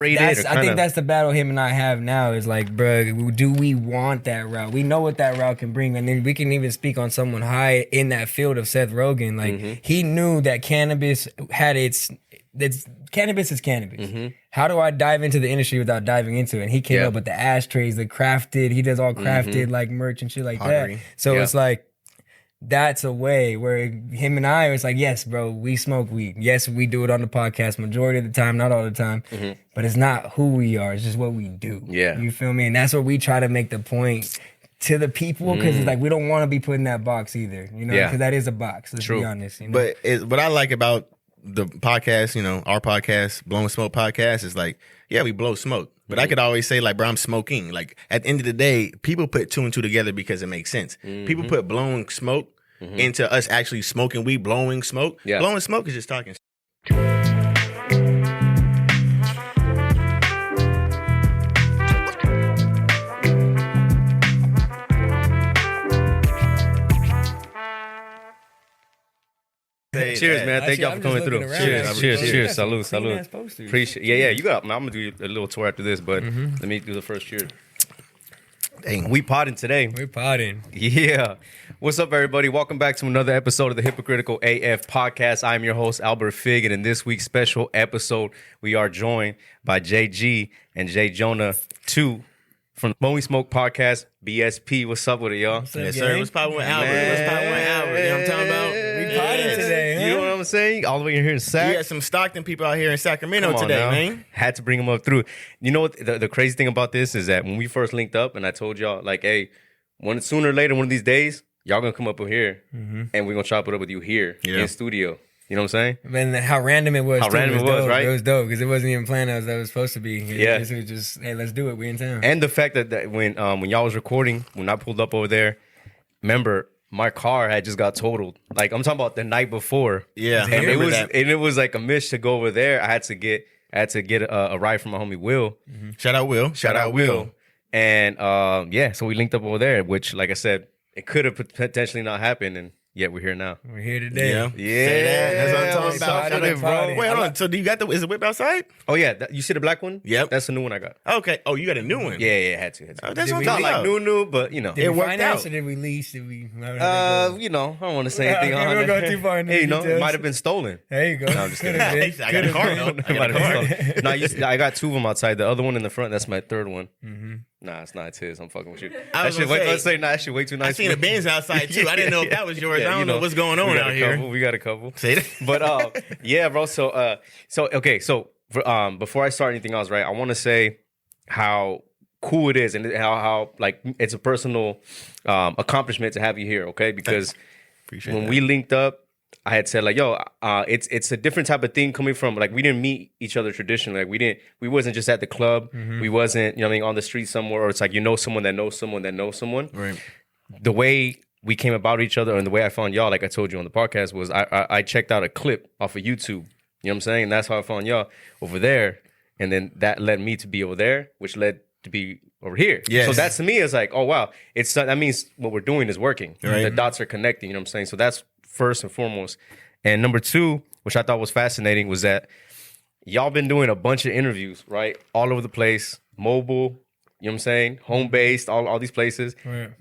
I think that's the battle him and I have now is like, bro, do we want that route? We know what that route can bring. And then we can even speak on someone high in that field of Seth Rogen. Like, he knew that cannabis had cannabis is cannabis. How do I dive into the industry without diving into it? And he came up with the ashtrays, the crafted, he does all crafted like merch and shit like that. So it's like, that's a way where him and I, it's like, yes, bro, we smoke weed. Yes, we do it on the podcast majority of the time, not all the time. But it's not who we are. It's just what we do. Yeah. You feel me? And that's what we try to make the point to the people, because it's like, we don't want to be put in that box either. You know, because that is a box. Let's be honest. You know? But what I like about the podcast, you know, our podcast, Blowin Smoke podcast, is like, yeah, we blow smoke. But I could always say, like, bro, I'm smoking. Like, at the end of the day, people put two and two together because it makes sense. People put blowing smoke into us actually smoking weed, blowing smoke. Blowing smoke is just talking. Cheers, man. Thank y'all for coming through. Cheers. Salute. Appreciate. Yeah. You got. I'm gonna do a little tour after this, but let me do the first cheers. Dang, we potting today. We're potting. Yeah. What's up, everybody? Welcome back to another episode of the Hypocritical AF podcast. I'm your host, Albert Fig, and in this week's special episode, we are joined by JG and J Jonah, two from the Blowin Smoke podcast, BSP. What's up with it, y'all? Yes, sir. What's poppin' with Albert? You know what I'm talking about? We potting today, huh? You know what I'm saying? All the way here in Sac. We got some Stockton people out here in Sacramento today, man. Had to bring them up through. You know what? The crazy thing about this is that when we first linked up, and I told y'all, like, hey, sooner or later, one of these days, y'all gonna come up here, and we're gonna chop it up with you here in studio. You know what I'm saying? And how random it was. Right? It was dope because it wasn't even planned as that was supposed to be. It was just, hey, let's do it. We in town. And the fact that when y'all was recording, when I pulled up over there, remember my car had just got totaled. Like, I'm talking about the night before. Yeah, and it was like a miss to go over there. I had to get a ride from my homie Will. Shout out Will. And so we linked up over there, which, like I said, it could have potentially not happened, and yet we're here now. We're here today. Yeah. That's what I'm talking about. Bro. Wait, hold on. So do you got is the whip outside? Oh yeah, you see the black one? Yep. That's the new one I got. Okay. Oh, you got a new one? Yeah, had to. Oh, that's not like new, but you know. Did we finance or did we lease? Did we? You know, I don't want to say anything on it. We'll go too far into Hey, it might have been stolen. There you go. No, I'm just kidding. I got a car though. No, I got two of them outside. The other one in the front, that's my third one. Nah, it's not. It's his. I'm fucking with you. Let's say, that shit way too nice. I seen the Benz outside too. I didn't know if that was yours. I don't know what's going on out here. We got a couple. Say that. But yeah, bro. So before I start anything else, right? I want to say how cool it is and how like it's a personal accomplishment to have you here. Okay, because when we linked up, I had said like, yo, it's a different type of thing coming from like we didn't meet each other traditionally. Like we wasn't just at the club. We wasn't, you know what I mean, on the street somewhere, or it's like, you know, someone that knows someone that knows someone. Right. The way we came about each other and the way I found y'all, like I told you on the podcast, was I checked out a clip off of YouTube. You know what I'm saying? And that's how I found y'all over there. And then that led me to be over there, which led to be over here. Yes. So that's to me is like, oh wow, that means what we're doing is working. Right. The dots are connecting, you know what I'm saying? So that's first and foremost. And number two, which I thought was fascinating, was that y'all been doing a bunch of interviews, right? All over the place, mobile, you know what I'm saying? Home-based, all these places. Right.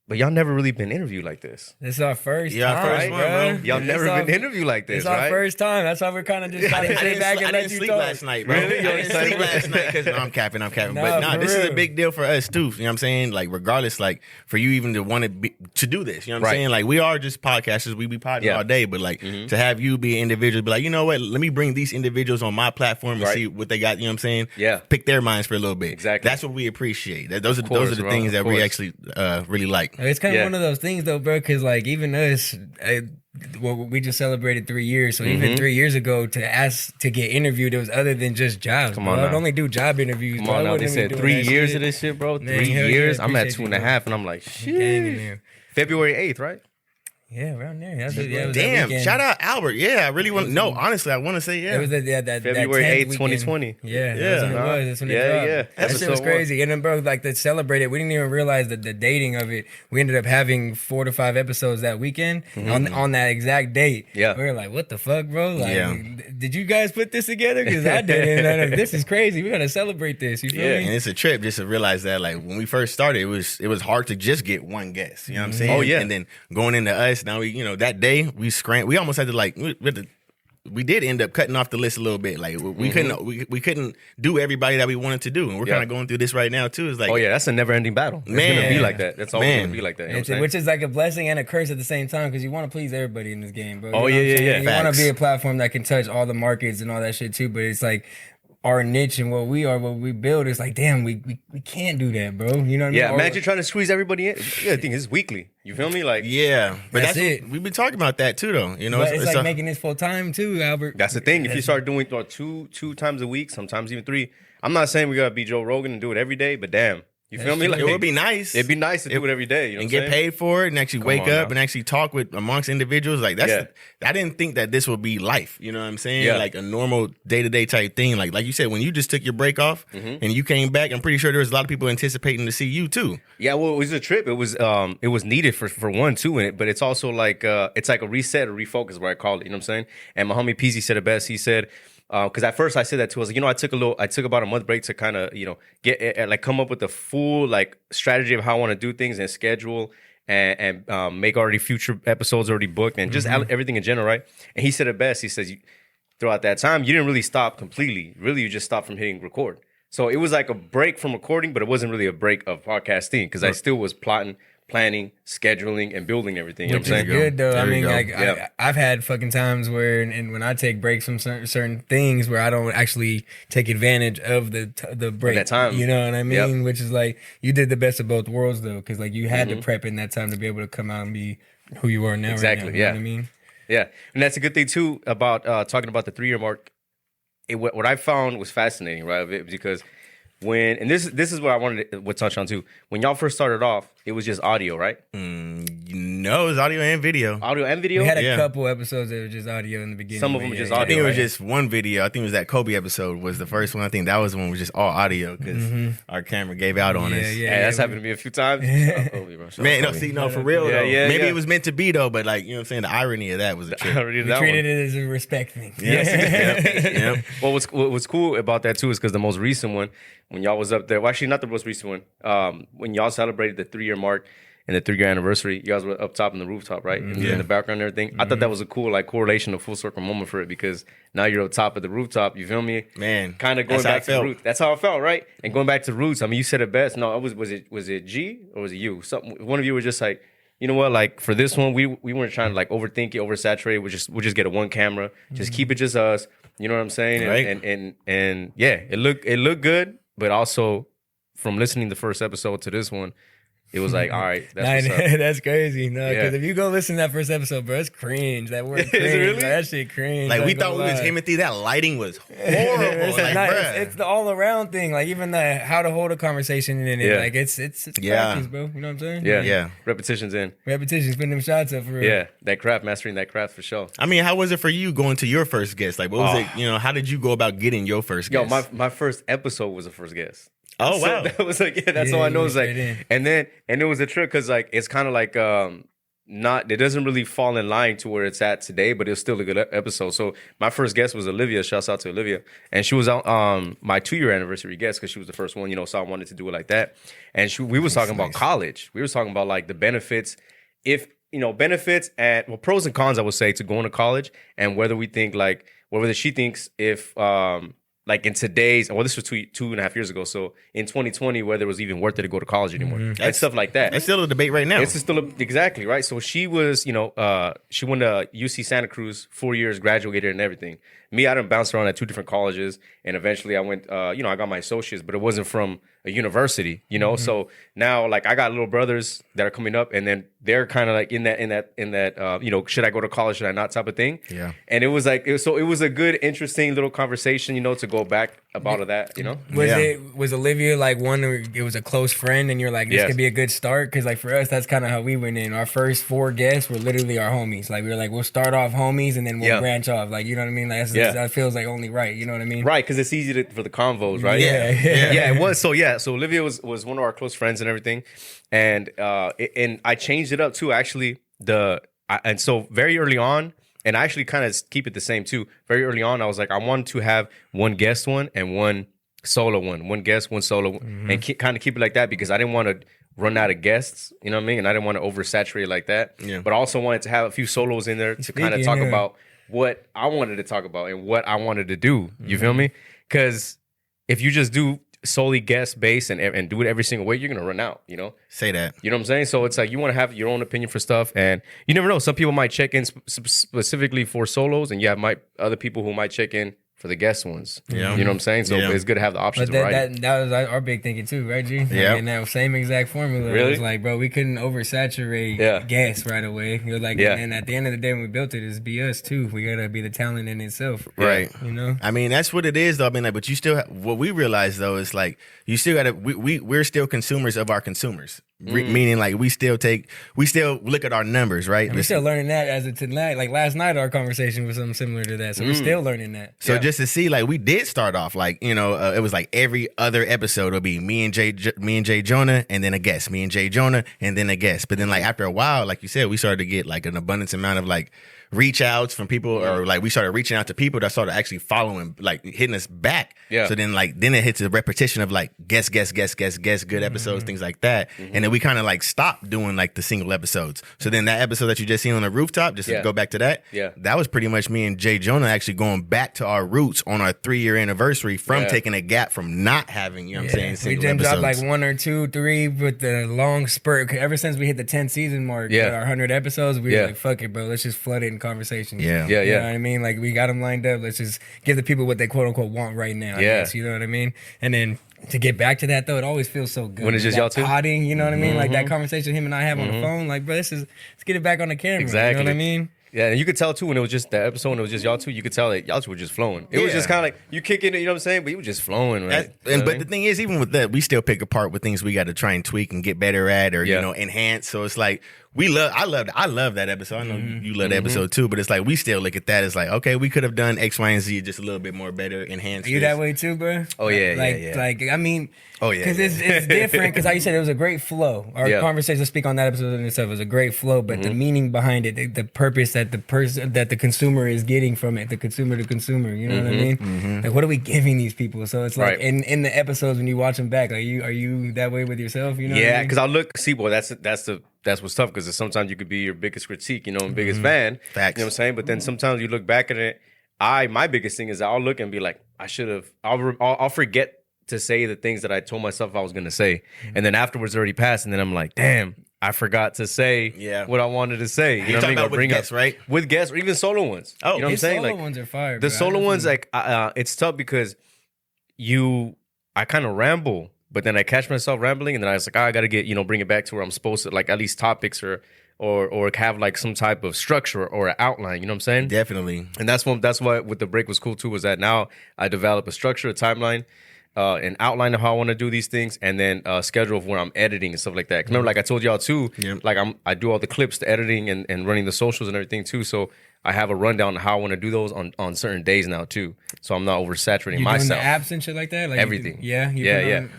But y'all never really been interviewed like this. This is our first time, our first one, bro. Y'all never been interviewed like this, right? It's our first time. That's why we're kind of just trying to sit back and let you talk. I didn't sleep last night, bro. Really? I didn't sleep last night because I'm capping. But this is a big deal for us too. You know what I'm saying? Like regardless, like for you even to want to do this, you know what I'm saying? Like we are just podcasters. We be podding all day, but like to have you be an individual, be like, you know what? Let me bring these individuals on my platform and see what they got. You know what I'm saying? Yeah. Pick their minds for a little bit. Exactly. That's what we appreciate. Those are the things that we actually really like. It's kind of one of those things though, bro, because like even us, we just celebrated 3 years. So even 3 years ago, to ask to get interviewed, it was other than just jobs. Come on, I'd only do job interviews. Come on now. They said 3 years of this shit, bro. Man, 3 years. I'm at 2.5, and I'm like, shit. February 8th, right? Yeah, around there. That's it. Yeah, it was that Damn, weekend. shout out Albert. Yeah, I really want. No, honestly, I want to say It was that February 8th, 2020. Yeah, that's when it was. That's when it dropped. Yeah. That shit was crazy. And then, bro, like to celebrate it, we didn't even realize that the dating of it. We ended up having 4 to 5 episodes that weekend on that exact date. Yeah, we were like, what the fuck, bro? Like, did you guys put this together? Because I didn't. This is crazy. We gotta celebrate this. You feel me? And it's a trip just to realize that, like, when we first started, it was hard to just get one guest. You know what I'm saying? Oh yeah. And then going into us, now we, that day we almost had to like we did end up cutting off the list a little bit. Like we couldn't do everybody that we wanted to do, and we're kind of going through this right now too. It's like, oh yeah, that's a never ending battle. It's gonna be like that. That's always gonna be like that. You know which is like a blessing and a curse at the same time because you want to please everybody in this game, bro. Oh yeah. You want to be a platform that can touch all the markets and all that shit too, but it's like our niche and what we build is like, damn, we can't do that, bro. You know what I mean? Yeah, imagine trying to squeeze everybody in. Yeah, I think it's weekly. You feel me? Like, yeah, but that's it. We've been talking about that too, though. But it's like making this full time too, Albert. That's the thing. If you start doing two times a week, sometimes even 3, I'm not saying we gotta be Joe Rogan and do it every day, but damn. You feel me? Like, it would be nice. It'd be nice to do it every day, you know, and get paid for it, and actually wake up and actually talk with amongst individuals. Like I didn't think that this would be life. You know what I'm saying? Yeah. Like a normal day to day type thing. Like you said, when you just took your break off and you came back, I'm pretty sure there was a lot of people anticipating to see you too. Yeah, well, it was a trip. It was needed for one too in it, but it's also like it's like a reset or refocus, where I call it. You know what I'm saying? And my homie Peasy said it best. He said, because at first I said that too. I was like, I took about a month break to kind of, get like come up with the full like strategy of how I want to do things and schedule and make already future episodes already booked and just everything in general, right? And he said it best. He says, throughout that time, you didn't really stop completely. Really, you just stopped from hitting record. So it was like a break from recording, but it wasn't really a break of podcasting because I still was planning, scheduling, and building everything. You know what I'm saying? Good though. There I mean, go. like I've had fucking times where, and when I take breaks from certain things, where I don't actually take advantage of the break. That time, you know what I mean? Yep. Which is like you did the best of both worlds though, because like you had to prep in that time to be able to come out and be who you are now. Exactly. Right now, you know what I mean? Yeah, and that's a good thing too about talking about the 3-year mark. What I found was fascinating, right? Because and this is what I wanted to touch on too. When y'all first started off, it was just audio, right? No, it was audio and video. Audio and video? We had a couple episodes that were just audio in the beginning. Some of them were just audio. I think it was just one video. I think it was that Kobe episode was the first one. I think that was the one was just all audio because our camera gave out on us. Yeah, that's happened to me a few times. Kobe, bro. Man, for real though. Yeah, Maybe it was meant to be though, but like, you know what I'm saying? The irony of that was a trip. We treated it as a respect thing. Yep. Well, what's cool about that too is because the most recent one, when y'all was up there, well, actually not the most recent one, when y'all celebrated the 3-year mark and the 3-year anniversary, you guys were up top in the rooftop, right? And in the background and everything. I thought that was a cool like correlation, a full circle moment for it because now you're up top of the rooftop, you feel me? Man. Kind of going back to the roots. That's how it felt, right? And going back to roots, I mean, you said it best. No, was it G or was it you? One of you was just like, you know what? Like for this one, we weren't trying to like overthink it, oversaturate. We'll just get a one camera, just keep it just us. You know what I'm saying? Right. And yeah, it looked good, but also from listening to the first episode to this one, it was like, all right, that's what's up. That's crazy. No, because if you go listen to that first episode, bro, it's cringe. That word cringe. Really? That shit cringe. Like we thought we was Timothy. That lighting was horrible. It's the all around thing. Like even the how to hold a conversation in it. Yeah. Like it's practice, bro. You know what I'm saying? Yeah. Repetitions in. Repetitions, putting them shots up for real. Yeah, that craft, mastering that craft for sure. I mean, how was it for you going to your first guest? Like, what was it? You know, how did you go about getting your first guest? Yo, my first episode was the first guest. Oh wow, so that was like that's all I know is like, and it was a trip because like it's kind of like it doesn't really fall in line to where it's at today, but it's still a good episode. So my first guest was Olivia. Shouts out to Olivia, and she was my 2-year anniversary guest because she was the first one, so I wanted to do it like that. And we was talking about college. We was talking about like the benefits, benefits and pros and cons I would say to going to college, and whether she thinks if like in today's, this was 2.5 years ago. So in 2020, whether it was even worth it to go to college anymore, and stuff like that. It's still a debate right now. It's still exactly right. So she was, she went to UC Santa Cruz, 4 years, graduated and everything. me, I done bounced around at 2 different colleges, and eventually I went, I got my associates, but it wasn't from a university, So now, like, I got little brothers that are coming up, and then they're kind of like in that, should I go to college, should I not, type of thing. Yeah. And it was like, it was a good, interesting little conversation, to go back about all of that, Was Olivia like one where it was a close friend, and you're like, this could be a good start? Because like for us, that's kind of how we went in. Our first 4 guests were literally our homies. Like we were like, we'll start off homies, and then we'll branch off. Like, you know what I mean? Like that feels like only right. You know what I mean? Right, because it's easy for the convos, right? Yeah. It was. So Olivia was one of our close friends and everything, and I changed it up too. Actually, and so very early on, and I actually kind of keep it the same too. Very early on, I was like, I wanted to have one guest one and one solo one guest, one solo, and kind of keep it like that because I didn't want to run out of guests. You know what I mean? And I didn't want to oversaturate like that. Yeah. But I also wanted to have a few solos in there to kind of talk about what I wanted to talk about and what I wanted to do. You feel me? Because if you just do solely guest based and do it every single way, you're gonna run out. Say that. You know what I'm saying? So it's like you want to have your own opinion for stuff, and you never know. Some people might check in specifically for solos, and other people who might check in for the guest ones. Yeah. You know what I'm saying? So it's good to have the options. But that was our big thinking too, right, G? Yeah. And that same exact formula. Really? It was like, bro, we couldn't oversaturate guests right away. You're like, and at the end of the day, when we built it, it's be us too. We gotta be the talent in itself. Right. I mean, that's what it is, though. I mean, like, but you still what we realize though is like you still gotta we're still consumers of our consumers. Meaning, like, we still look at our numbers, right? And we're still learning that as of tonight. Like last night, our conversation was something similar to that. So we're still learning that. So just to see, like, we did start off like, it was like every other episode will be me and Jay Jonah, and then a guest. Me and Jay Jonah, and then a guest. But then, like, after a while, like you said, we started to get like an abundance amount of like reach outs from people, or like we started reaching out to people that started actually following, like hitting us back. Yeah. So then it hits a repetition of like guest, good episodes, things like that. And then we kind of like stopped doing like the single episodes. So then that episode that you just seen on the rooftop, just to go back to that, that was pretty much me and Jay Jonah actually going back to our roots on our 3-year anniversary from taking a gap from not having, you know what I'm saying, single we didn't episodes. drop like 1 or 2, 3 with the long spurt. Ever since we hit the 10th season mark, our 100 episodes, we were like, fuck it, bro. Let's just flood it in conversation. You know what I mean? Like, we got them lined up. Let's just give the people what they quote unquote want right now. I guess, you know what I mean? And then to get back to that though, it always feels so good. When it's just y'all two? Potting, you know what I mean? Like that conversation him and I have on the phone. Like, bro, let's get it back on the camera. Exactly. You know what I mean? Yeah, and you could tell too when it was just that episode and it was just y'all two, you could tell that y'all two were just flowing. It was just kind of like you kicking it, you know what I'm saying? But you were just flowing, right? But the thing is, even with that, we still pick apart with things we got to try and tweak and get better at, or enhance. So it's like I love that episode. I know you love that episode too, but it's like we still look at that as like, okay, we could have done X, Y, and Z just a little bit more better, enhanced. You that way too, bro? Oh yeah, Like I mean, because it's different. Because how you said it was a great flow. Our conversation, speak on that episode in itself, was a great flow, but the meaning behind it, the purpose that the consumer is getting from it, the consumer to consumer. You know what I mean? Like, what are we giving these people? So it's like in the episodes when you watch them back, like are you that way with yourself? You know? Yeah, because I look, see, boy, that's what's tough, because sometimes you could be your biggest critique, and biggest fan. Facts. You know what I'm saying? But then sometimes you look back at it. My biggest thing is I'll look and be like, I should have. I'll forget to say the things that I told myself I was gonna say, and then afterwards it already passed, and then I'm like, damn, I forgot to say what I wanted to say. You know what I mean? About with guests, right? With guests, or even solo ones. Oh, you know what I'm saying? Solo ones are fire. The solo ones, like, it's tough because I kind of ramble. But then I catch myself rambling, and then I was like, I got to get, bring it back to where I'm supposed to, like, at least topics or have like some type of structure or an outline. You know what I'm saying? Definitely. And that's why with the break was cool too, was that now I develop a structure, a timeline, an outline of how I want to do these things, and then a schedule of where I'm editing and stuff like that. 'Cause remember, like I told y'all too, like I do all the clips, the editing, and running the socials and everything too. So I have a rundown of how I want to do those on certain days now too. So I'm not oversaturating myself. Doing the apps and shit like that? Like everything. Yeah.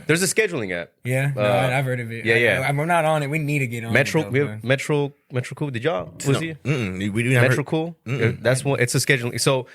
There's a scheduling app. Yeah, I've heard of it. Yeah. I'm not on it. We need to get on Metro, it. Though, Metro Cool. Did y'all? Was he? We do Metro Cool. That's one. It's a scheduling. So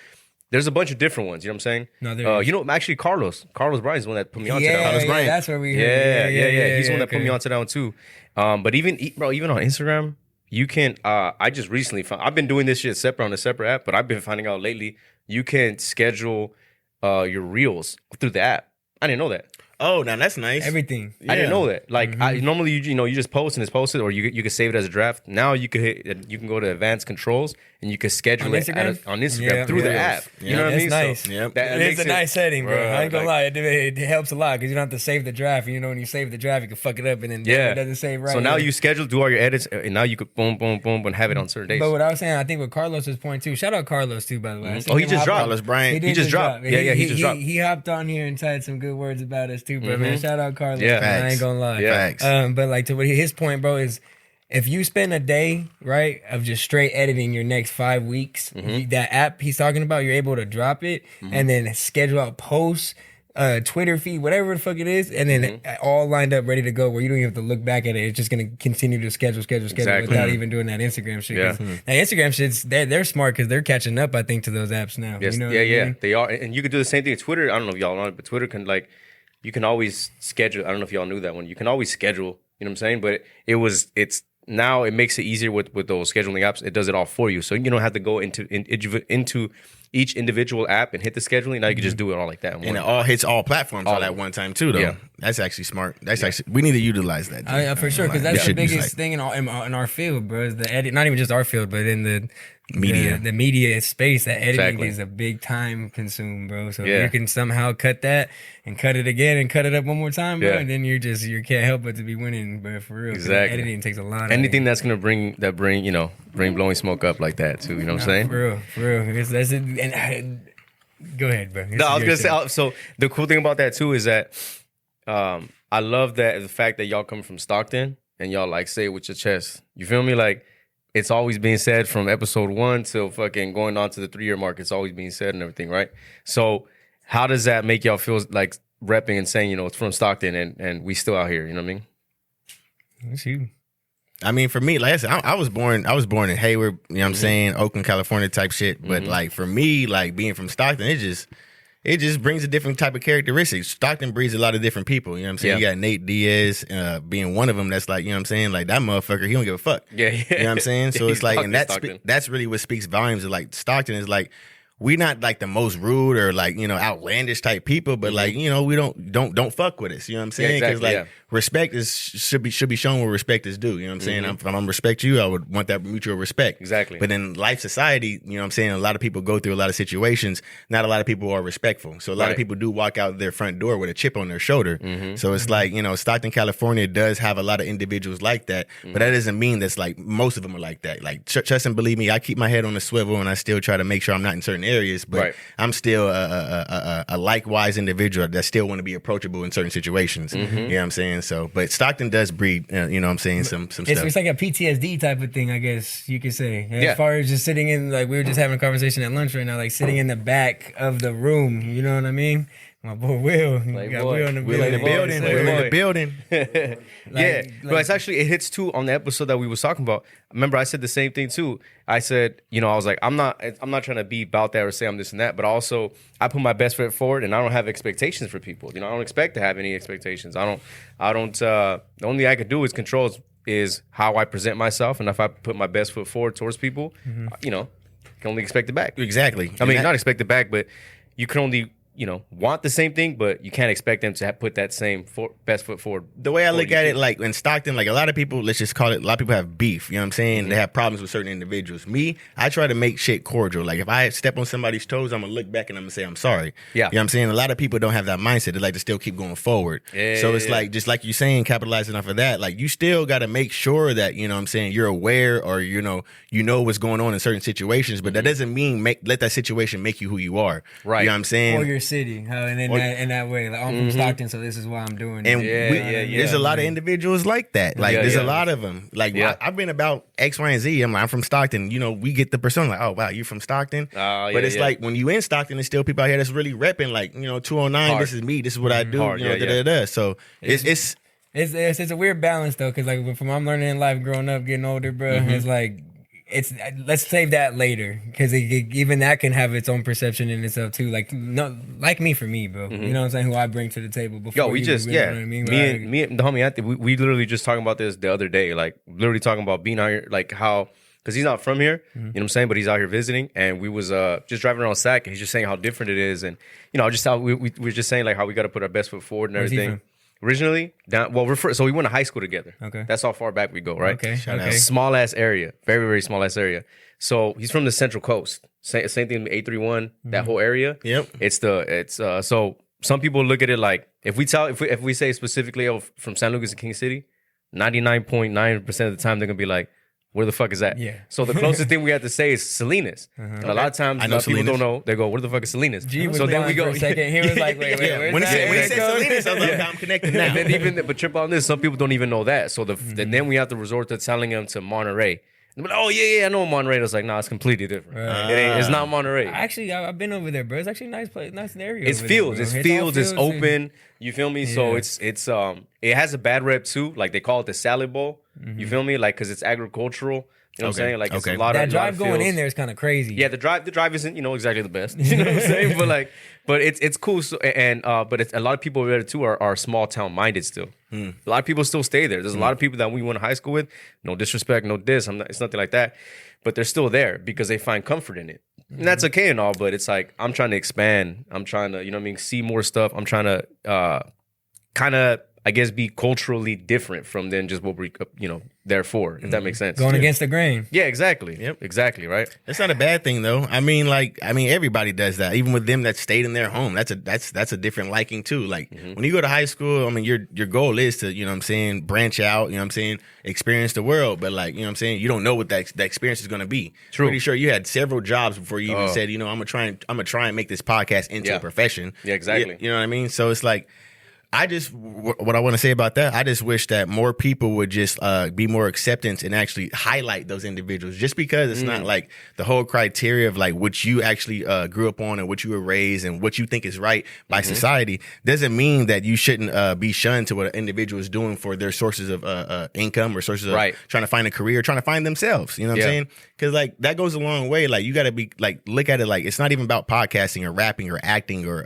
there's a bunch of different ones. You know what I'm saying? No, there is. Actually, Carlos Bryan's the one that put me onto that. Carlos Bryan. That's where we heard. Yeah. He's the one that put me onto that one too. But even on Instagram, you can. I just recently found. I've been doing this shit separate on a separate app, but I've been finding out lately you can schedule your reels through the app. I didn't know that. Oh, now that's nice. Everything. I didn't know that. Like I normally you just post and it's posted, or you could save it as a draft. Now you can go to advanced controls and you can schedule it on Instagram through the app. You know what I mean? Nice. So Yep. It's a nice setting, bro. I ain't gonna lie. It helps a lot because you don't have to save the draft. You know, when you save the draft, you can fuck it up and then it doesn't save right. So now you schedule, do all your edits, and now you could boom, boom, boom, and have it on certain days. But what I was saying, I think with Carlos's point too. Shout out Carlos too, by the way. Oh, he just dropped. Carlos Bryant. He just dropped. Yeah, he just dropped. He hopped on here and said some good words about us too, bro. Man, shout out Carlos. Yeah, I ain't gonna lie. Yeah. But like to his point, bro, is if you spend a day, right, of just straight editing your next 5 weeks, that app he's talking about, you're able to drop it and then schedule out posts, Twitter feed, whatever the fuck it is, and then all lined up, ready to go, where you don't even have to look back at it. It's just gonna continue to schedule without even doing that Instagram shit. Yeah. Now Instagram shit's they're smart because they're catching up, I think, to those apps now. Yes, you know what I mean? They are, and you can do the same thing with Twitter. I don't know if y'all know it, but Twitter can you can always schedule. I don't know if y'all knew that one. You can always schedule. You know what I'm saying? But it's now it makes it easier with those scheduling apps. It does it all for you, so you don't have to go into each individual app and hit the scheduling. Now you can just do it all like that. And it all hits all platforms all at one time too, though. Yeah. That's actually smart. That's actually, we need to utilize that. For sure, because that's the biggest thing in our field, bro. Is the edit, not even just our field, but in the media, the media space. That editing is a big time consume, bro. So if you can somehow cut that and cut it again and cut it up one more time, bro, and then you can't help but to be winning, bro. For real, exactly. Editing takes a lot. Anything that's gonna bring Blowing Smoke up like that too. You know what I'm saying? For real. That's it. And go ahead, bro. No, I was gonna say. So the cool thing about that too is that I love that the fact that y'all come from Stockton and y'all say it with your chest. You feel me? Like it's always being said from episode 1 till fucking going on to the 3-year mark. It's always being said and everything, right? So how does that make y'all feel like repping and saying it's from Stockton and we still out here? You know what I mean? That's you. I mean, for me, like I said, I was born in Hayward, you know what I'm saying, Oakland, California type shit. But like for me, like being from Stockton, it just brings a different type of characteristics. Stockton breeds a lot of different people, you know what I'm saying? You got Nate Diaz being one of them that's like, you know what I'm saying, like that motherfucker, he don't give a fuck. Yeah. You know what I'm saying? So it's like, and that's really what speaks volumes of like Stockton is like, we not like the most rude or like, outlandish type people, but like, we don't fuck with us. You know what I'm saying? Because respect should be shown where respect is due. You know what I'm saying? If I'm gonna respect you, I would want that mutual respect. Exactly. But in life, society, you know what I'm saying? A lot of people go through a lot of situations. Not a lot of people are respectful. So a lot of people do walk out their front door with a chip on their shoulder. So it's like, Stockton, California does have a lot of individuals like that, but that doesn't mean that's like most of them are like that. Like trust and believe me, I keep my head on the swivel and I still try to make sure I'm not in certain areas, but I'm still a likewise individual that still want to be approachable in certain situations. You know what I'm saying? So, but Stockton does breed, you know what I'm saying, some stuff. It's like a PTSD type of thing, I guess you could say. As Yeah. far as just sitting in, like we were just having a conversation at lunch right now, like sitting in the back of the room, you know what I mean? My boy Will. Like, got boy. Will in the We're in the building. Say, We're in boy. the building. But it's actually, it hits too on the episode that we was talking about. Remember, I said the same thing too. I said, I was like, I'm not trying to be about that or say I'm this and that, but also I put my best foot forward and I don't have expectations for people. I don't expect to have any expectations. I don't. The only thing I could do is control is how I present myself, and if I put my best foot forward towards people, can only expect it back. Exactly. I mean, not expect it back, but you can only want the same thing, but you can't expect them to put that same best foot forward. The way I look at it, like in Stockton, like a lot of people, let's just call it, a lot of people have beef, you know what I'm saying? They have problems with certain individuals. Me, I try to make shit cordial. Like if I step on somebody's toes, I'm going to look back and I'm going to say, I'm sorry. Yeah. You know what I'm saying? A lot of people don't have that mindset. They like to still keep going forward. So it's like, just like you're saying, capitalizing off of that, like you still got to make sure that, you know what I'm saying, you're aware or, you know what's going on in certain situations, but that doesn't mean let that situation make you who you are. Right. You know what I'm saying? Or your city. In that way. Like, I'm from Stockton, so this is why I'm doing it. And there's a lot of individuals like that. Like, there's a lot of them. Like, I've been about X, Y, and Z. I'm from Stockton. We get the persona like, oh, wow, you from Stockton? But it's like, when you in Stockton, there's still people out here that's really repping, like, 209, Hard. this is me, this is what I do, Hard, da-da-da. So, it's It's a weird balance, though, because, like, from what I'm learning in life, growing up, getting older, bro, it's like, let's save that later, because even that can have its own perception in itself too. Like like me for me, bro. You know what I'm saying? Who I bring to the table before. Yo, we just you know what I mean? Me and the homie Anthony, we literally just talking about this the other day. Like literally talking about being out here, like how, because he's not from here. You know what I'm saying? But he's out here visiting, and we was just driving around Sac, and he's just saying how different it is, and just how we were just saying like how we got to put our best foot forward and everything. Originally, so we went to high school together. Okay, that's how far back we go, right? Okay, small ass area, very very small ass area. So he's from the Central Coast. Same thing, 831, that whole area. Yep. So some people look at it like if we say specifically from San Lucas to King City, 99.9% of the time they're gonna be like, where the fuck is that? Yeah. So the closest thing we have to say is Salinas. And a lot of times people don't know. They go, where the fuck is Salinas? So then we go for a second. He was like, wait, when he said Salinas, I was like, I'm connected now. And then but trip on this, some people don't even know that. So then we have to resort to telling them to Monterey. But, oh yeah, I know Monterey. It's like, nah, it's completely different. It's not Monterey. Actually, I've been over there, bro. It's actually a nice place, nice area. It's fields. It's fields. It's open. You feel me? Yeah. So it has a bad rep too. Like they call it the salad bowl. You feel me? Like because it's agricultural. You know what I'm saying? Like it's a lot of drive going in there is kind of crazy. Yeah, the drive isn't exactly the best. You know what I'm saying? But it's cool. So, but it's, a lot of people there too are small town minded still. A lot of people still stay there. There's a lot of people that we went to high school with. No disrespect, no diss. It's nothing like that. But they're still there because they find comfort in it. And that's okay and all. But it's like I'm trying to expand. I'm trying to see more stuff. I'm trying to kind of I guess be culturally different from then just what we're there for, if that makes sense. Going against the grain. Yeah, exactly. Yep, exactly, right? That's not a bad thing though. I mean everybody does that. Even with them that stayed in their home. That's a different liking too. Like when you go to high school, I mean your goal is to, branch out, experience the world, but you don't know what that experience is going to be. True. Pretty sure you had several jobs before you even said, I'm going to try and make this podcast into a profession. Yeah, exactly. You know what I mean? So it's like what I want to say about that, I just wish that more people would just be more acceptance and actually highlight those individuals. Just because it's not like the whole criteria of like what you actually grew up on and what you were raised and what you think is right by society doesn't mean that you shouldn't be shunned to what an individual is doing for their sources of income or sources of trying to find a career, trying to find themselves. You know what I'm saying? Because like that goes a long way. Like you got to be like look at it like it's not even about podcasting or rapping or acting or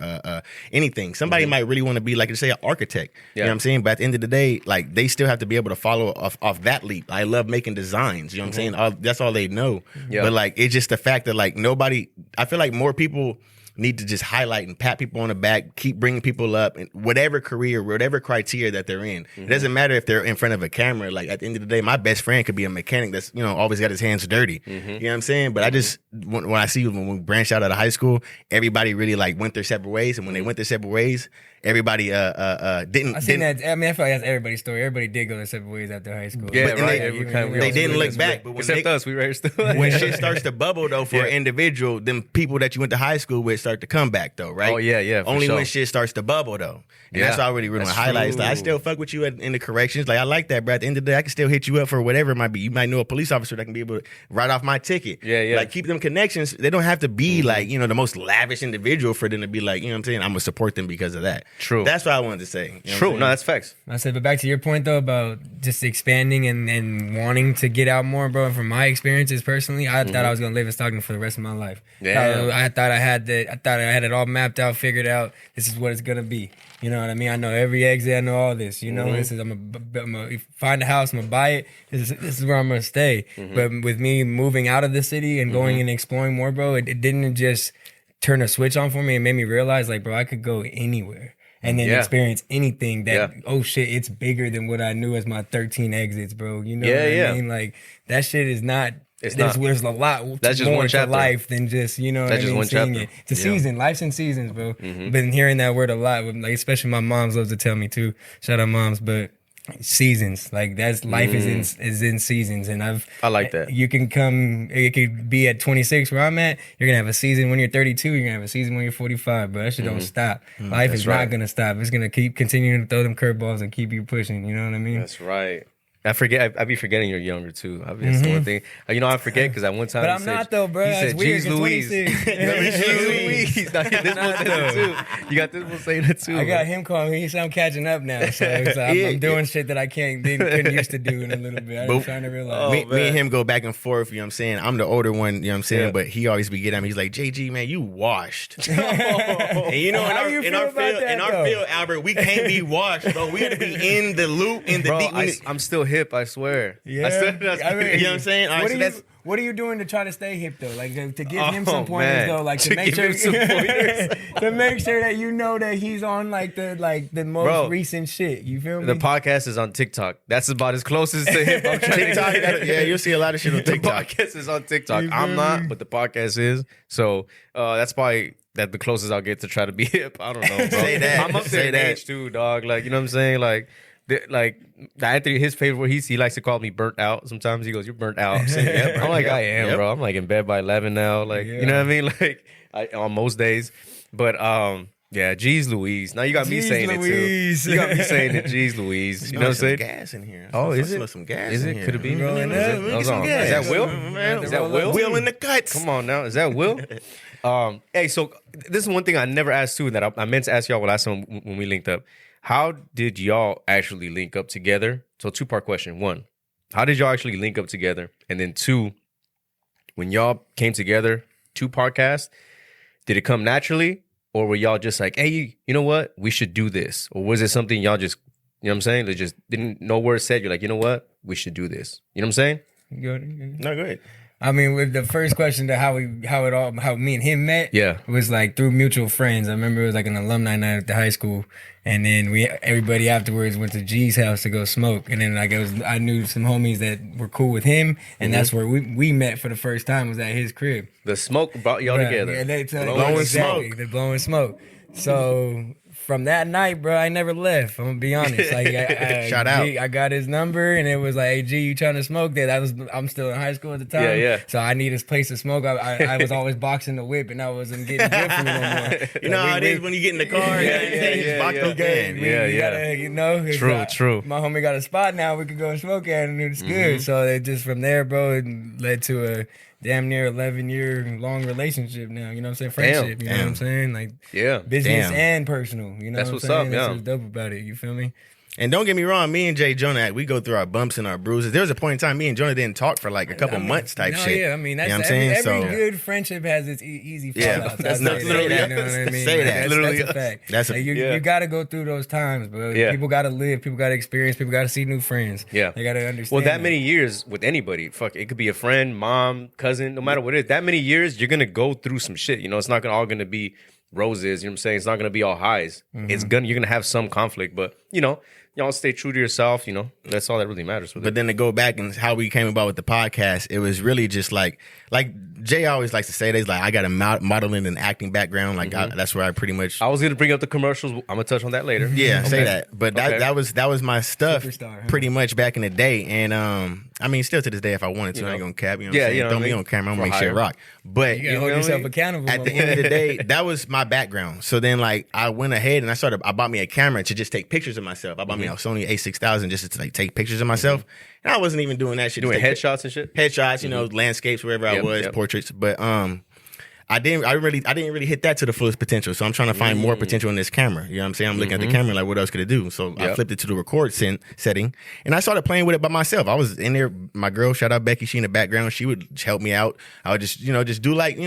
anything. Somebody might really want to be like say architect, you know what I'm saying? But at the end of the day, like they still have to be able to follow off that leap. I love making designs, you know what I'm saying? That's all they know. But like it's just the fact that like I feel like more people need to just highlight and pat people on the back, keep bringing people up in whatever career, whatever criteria that they're in. It doesn't matter if they're in front of a camera. Like at the end of the day, my best friend could be a mechanic that's, always got his hands dirty. You know what I'm saying? But I just, when I see when we branched out of high school, everybody really like went their separate ways. And when they went their separate ways, everybody didn't. I seen that. I mean, I feel like that's everybody's story. Everybody did go their separate ways after high school. Yeah, but right. They didn't look back. But when except us, we raised when shit starts to bubble though for an individual, them people that you went to high school with start to come back though, right? Oh yeah. Only when shit starts to bubble though. And that's already really highlights. Like, I still fuck with you in the corrections. Like I like that, bro. At the end of the day, I can still hit you up for whatever it might be. You might know a police officer that can be able to write off my ticket. Yeah. Like keep them connections. They don't have to be like, the most lavish individual for them to be like, you know what I'm saying? I'm gonna support them because of that. True. That's what I wanted to say. True. No, that's facts. I said, but back to your point though about just expanding and wanting to get out more, bro. And from my experiences personally, I thought I was gonna live in Stockton for the rest of my life. Yeah. I thought I had it all mapped out, figured out. This is what it's gonna be. You know what I mean? I know every exit. I know all this. I'm gonna find a house. I'm gonna buy it. This is where I'm gonna stay. But with me moving out of the city and going and exploring more, bro, it didn't just turn a switch on for me. It made me realize, like, bro, I could go anywhere and then experience anything that, oh shit, it's bigger than what I knew as my 13 exits, bro. You know what I mean? Like, that shit is not. There's a lot that's just more one to chapter. life than just, you know what I mean, one seeing chapter. it. It's a season. Life's in seasons, bro. Been hearing that word a lot. Like, especially my moms love to tell me too. Shout out moms, but seasons. Like that's life is in seasons. And I like that. You can come, it could be at 26 where I'm at. You're gonna have a season when you're 32, you're gonna have a season when you're 45, but that shit don't stop. Life is not gonna stop. It's gonna keep continuing to throw them curveballs and keep you pushing. You know what I mean? That's right. I forget. I be forgetting you're younger too. That's the one thing. I forget because at one time. But I'm not though, bro. He said, "Jeez Louise." Jeez Louise. Now, this one saying that too. You got this one saying that too. I got him calling me. I'm catching up now, so I'm doing shit that I couldn't used to do in a little bit. I'm trying to realize. Me and him go back and forth. You know what I'm saying? I'm the older one. You know what I'm saying? But he always be getting at me. He's like, JG, man, you washed. And in our field, Albert, we can't be washed, bro. We got to be in the loop, in the deep. I'm still hip, I swear. Yeah. You know what I'm saying? All right, What are you doing to try to stay hip though? Like to give him some pointers though, like to make give sure him some pointers. to make sure that you know that he's on like the most recent shit. You feel me? The podcast is on TikTok. That's about as close as to hip hop. TikTok, yeah, you'll see a lot of shit on TikTok. The podcast is on TikTok. I'm not, but the podcast is. So that's probably the closest I'll get to try to be hip. I don't know, bro. Say that. I'm up there in age too, dog. Like, you know what I'm saying? Like Anthony, his favorite, he likes to call me burnt out. Sometimes he goes, "You're burnt out." I'm saying, yeah, I'm like, I am, bro. I'm like in bed by 11 now. Like, you know what I mean? Like, on most days. But yeah, geez Louise. Now you got me saying it too. You got me saying it, geez Louise. You know what I'm saying? Gas in here. Oh, is it? Some gas. Is in it? here. Could it be? Is that Will? Is that Will? Will in the cuts. Come on now. Is that Will? Hey, so this is one thing I never asked too, that I meant to ask y'all last time when we linked up. How did y'all actually link up together? So 2-part question. 1, how did y'all actually link up together? And then 2, when y'all came together, 2 podcasts, did it come naturally? Or were y'all just like, hey, you know what? We should do this. Or was it something y'all just, you know what I'm saying? They just didn't, no word said, you're like, you know what? We should do this. You know what I'm saying? No, go ahead. I mean, with the first question to how me and him met, was like through mutual friends. I remember it was like an alumni night at the high school, and then everybody afterwards went to G's house to go smoke, and then I knew some homies that were cool with him, and that's where we met for the first time, was at his crib. The smoke brought y'all together. Yeah, Blowin smoke. The Blowin smoke. So from that night, bro, I never left. I'm gonna be honest. Like, Shout out. I got his number, and it was like, "Hey, G, you trying to smoke?" I'm still in high school at the time. Yeah. So I need his place to smoke. I was always boxing the whip, and I wasn't getting good for me no more. You know how it is when you get in the car. True. My homie got a spot now. We could go smoke at, and it's good. So it just from there, bro, it led to a damn near 11-year long relationship now. You know what I'm saying? Friendship. You know what I'm saying? Like, business and personal. You know That's what what's I'm saying? up, That's what's dope about it. You feel me? And don't get me wrong, me and Jonah, we go through our bumps and our bruises. There was a point in time me and Jonah didn't talk for like a couple months type shit. Yeah, I mean, that's, you know what I'm saying? Every good friendship has its easy fallouts. Yeah, that's literally that. You know what I mean? Say that. That's a fact. That's you got to go through those times, bro. Yeah. People got to live. People got to experience. People got to see new friends. Yeah. They got to understand. Well, that many years with anybody, fuck, it could be a friend, mom, cousin, no matter what it is. That many years, you're going to go through some shit. You know, it's not all going to be roses. You know what I'm saying? It's not going to be all highs. You're going to have some conflict, but, you know, y'all stay true to yourself, you know. That's all that really matters. But then to go back and how we came about with the podcast, it was really just like Jay always likes to say, "There's like I got a modeling and acting background. Like that's where I pretty much." I was gonna bring up the commercials. I'm gonna touch on that later. Yeah, okay. Say that. But that was my stuff, pretty much back in the day. And I mean, still to this day, if I wanted to, I ain't gonna cap. You know what I'm saying? Throw me on camera, I'm gonna make shit rock. But you gotta hold yourself accountable. At the end of the day, that was my background. So then, like, I went ahead and I bought me a camera to just take pictures of myself. I bought me a Sony A6000 just to like take pictures of myself. And I wasn't even doing that shit. Doing headshots and shit. Headshots, you know, landscapes, wherever I was, portraits. But I didn't really hit that to the fullest potential. So I'm trying to find more potential in this camera. You know what I'm saying? I'm looking at the camera like, what else could it do? So I flipped it to the record setting, and I started playing with it by myself. I was in there. My girl, shout out Becky, she in the background. She would help me out. I would just do like,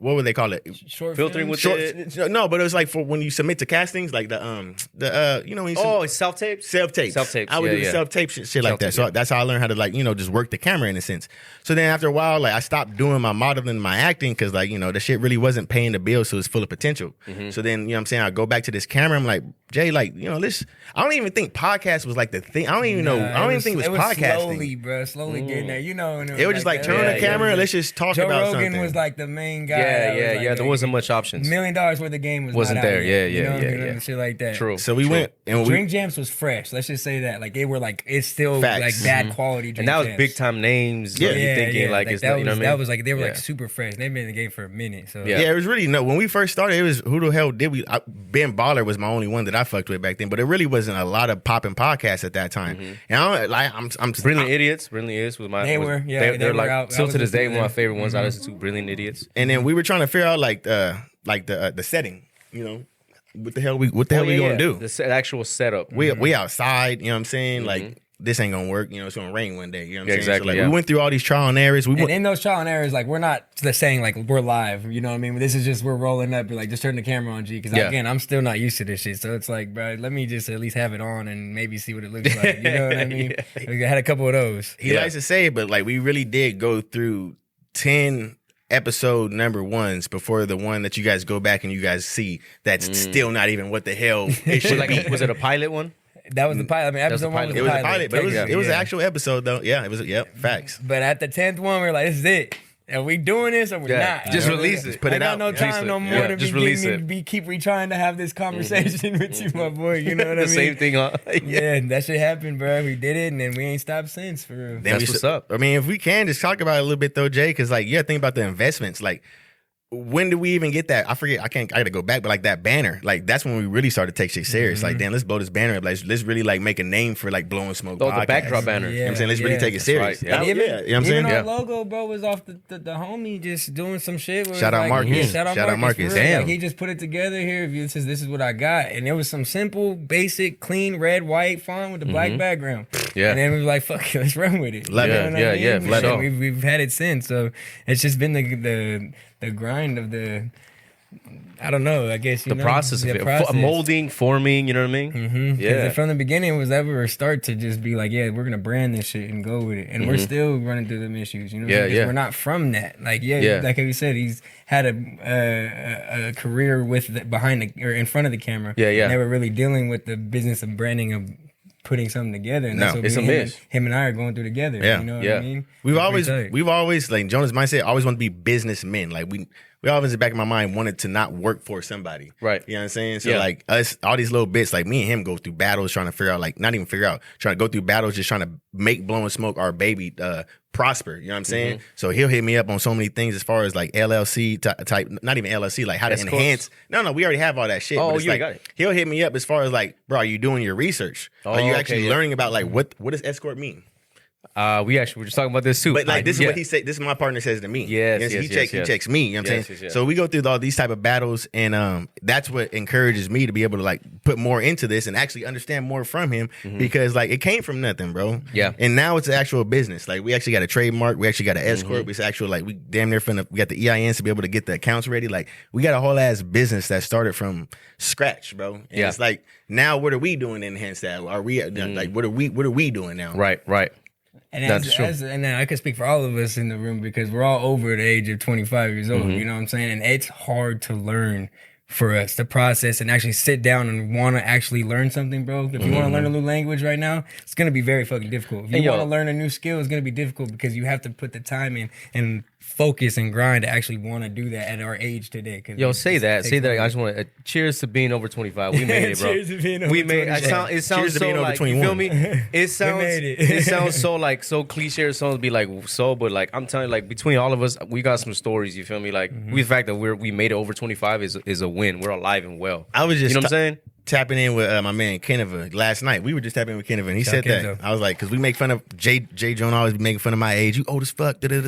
what would they call it? Short filtering with it? No, but it was like for when you submit to castings, like when you it's self-tapes? Self-tapes. Self-tapes. I would do self-tape shit like that. So that's how I learned how to, like, just work the camera in a sense. So then after a while, like, I stopped doing my modeling and my acting because, like, the shit really wasn't paying the bills, so it's full of potential. So then, what I'm saying, I go back to this camera, I'm like, Jay, like, I don't even think podcast was like the thing. I don't even think it was podcasting. Slowly getting there. It was just like turn on the camera, let's just talk about something. Joe Rogan was like the main guy. Yeah. There wasn't much options. $1 million worth of game wasn't there. Yeah. Shit like that. True. So we went and Drink Jams was fresh. Let's just say that. Like, they were like, it's still like bad quality. And that was big time names. Yeah, you're thinking like it's, you know what I mean? That was like, they were like super fresh. They've been in the game for a minute. So it was really when we first started, it was who the hell did we? Ben Baller was my only one that I fucked with back then, but it really wasn't a lot of popping podcasts at that time. And I'm Brilliant Idiots was my. They were like out. Still to this day one of my favorite ones I listen to. Brilliant Idiots. And then we were trying to figure out like the setting, what the hell we gonna do? The actual setup. We outside, you know what I'm saying? Like, this ain't gonna work. You know, it's gonna rain one day. You know what I'm saying? Exactly. So, like, we went through all these trial and errors. And in those trial and errors, like, we're not just saying like we're live. You know what I mean? This is just we're rolling up. Like, just turn the camera on, G. Because again, I'm still not used to this shit. So it's like, bro, let me just at least have it on and maybe see what it looks like. You know what I mean? We had a couple of those. He likes to say it, but like we really did go through 10 episode number ones before the one that you guys go back and you guys see that's still not even what the hell it should be. Was it a pilot one? That was the pilot. I mean, episode 1 was it the was pilot. a pilot, but it was an actual episode though. Yeah, it was. Yep, facts. But at the 10th one, we were like, this is it. Are we doing this or we're not? Just release it. Put it out. I got no time no more to just release it. Keep trying to have this conversation with you, my boy. You know what I mean? The same thing, huh? Yeah, that shit happened, bro. We did it, and then we ain't stopped since, for real. That's what's up. I mean, if we can just talk about it a little bit though, Jay, because like, think about the investments. Like, when did we even get that? I forget. I gotta go back, but like that banner, like that's when we really started to take shit serious. Like, damn, let's blow this banner up. Like, let's really like make a name for like Blowin Smoke. The backdrop banner. You know what I'm saying? Let's really take it serious. Right. You know what I'm saying? Our logo, bro, was off the homie just doing some shit. Shout out Marcus. Shout out Marcus. Damn. Like, he just put it together here. This is what I got. And it was some simple, basic, clean, red, white font with the black background. Yeah. And then we were like, fuck it, let's run with it. Love it. Yeah. Let it. We've had it since. So it's just been the grind of the, I don't know, I guess, the process of it. Molding, forming, you know what I mean? Mm-hmm. Yeah. From the beginning, it was ever a start to just be like, we're going to brand this shit and go with it. And we're still running through them issues, you know? Because we're not from that. Like, like you said, he's had a career behind or in front of the camera. Never really dealing with the business of branding of putting something together. And that's what it's him and I are going through together. You know what I mean? We've always like Jonah's mindset, always want to be businessmen. Like we always in the back of my mind wanted to not work for somebody. Right. You know what I'm saying? So like us, all these little bits, like me and him go through battles trying to figure out, like not even figure out, trying to go through battles, just trying to make Blowin Smoke, our baby, prosper. You know what I'm saying? So he'll hit me up on so many things as far as like LLC type, not even LLC, like how to enhance. No, we already have all that shit. Oh, but you got it. He'll hit me up as far as like, bro, are you doing your research? Are you actually learning about like what does escort mean? We were just talking about this too. But like this is what he said. This is my partner says to me. Yes, he checks me. You know what I'm saying? Yes. So we go through all these type of battles, and that's what encourages me to be able to like put more into this and actually understand more from him because like it came from nothing, bro. Yeah. And now it's an actual business. Like we actually got a trademark. We actually got an escort. It's actual like we damn near we got the EINs to be able to get the accounts ready. Like we got a whole ass business that started from scratch, bro. And it's like now what are we doing to enhance that? Are we like what are we doing now? Right. And and then I can speak for all of us in the room because we're all over the age of 25 years old. You know what I'm saying? And it's hard to learn for us to process and actually sit down and want to actually learn something, bro. If you want to learn a new language right now, it's going to be very fucking difficult. If you want to learn a new skill, it's going to be difficult because you have to put the time in and focus and grind to actually want to do that at our age today. Say that. I just want to cheers to being over 25. We made it, bro. Cheers to being over 25. It sounds so like, you feel me? It sounds so like so cliche or something to be like so, but like I'm telling you, like between all of us, we got some stories. You feel me? Like the fact that we made it over 25 is a win. We're alive and well. I was just what I'm saying? Tapping in with my man Kenneth last night. We were just tapping in with Kenneth, and he said Kenzo. that. I was like, because we make fun of Jay Jonah always be making fun of my age. You old as fuck. No, he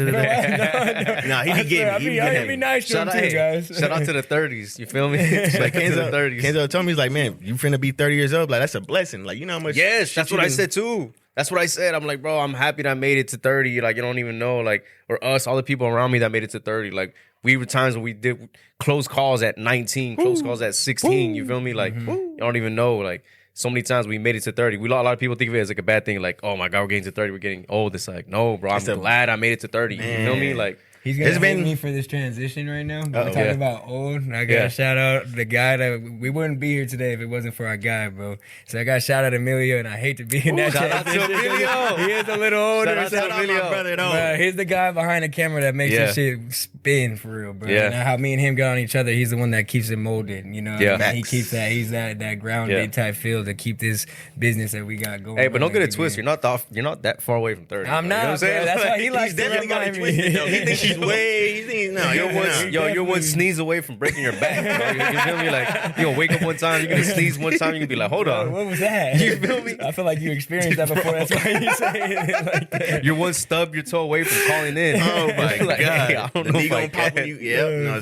be getting me. I'd be nice to him too, guys. Shout out to the 30s. You feel me? Like Kenzo told me, he's like, man, you finna be 30 years old. Like that's a blessing. Like you know how much. Yes, that's what I said too. That's what I said. I'm like, bro, I'm happy that I made it to 30. Like, you don't even know, like, or us, all the people around me that made it to 30. Like, we were times when we did close calls at 19, close calls at 16. You feel me? Like, you don't even know. Like, so many times we made it to 30. A lot of people think of it as like a bad thing. Like, oh my God, we're getting to 30. We're getting old. It's like, no, bro, I'm glad I made it to 30. Man. You feel me? Like, he's gonna hate me for this transition right now. We're talking about old. I gotta shout out the guy that we wouldn't be here today if it wasn't for our guy, bro. So I got shout out Emilio, and I hate to be in that transition. Shout out to Emilio. He is a little older. Shout out to Emilio. My brother, though. But he's the guy behind the camera that makes this shit spin for real, bro. Yeah. And how me and him got on each other, he's the one that keeps it molded. You know, Yeah. He keeps that. He's that grounded type feel to keep this business that we got going. Hey, but don't get it twisted. You're not that far away from 30. I'm not. You know what I'm saying? That's why he likes to remind me. He thinks he's way. You're one sneeze away from breaking your back. Bro. You feel me? Like you gonna wake up one time, you're gonna sneeze one time, you're gonna be like, hold on. What was that? You feel me? I feel like you experienced that before. That's why you say it like that. You're one stub your toe away from calling in. Oh my like, God! Hey, I don't know if I pop can. you.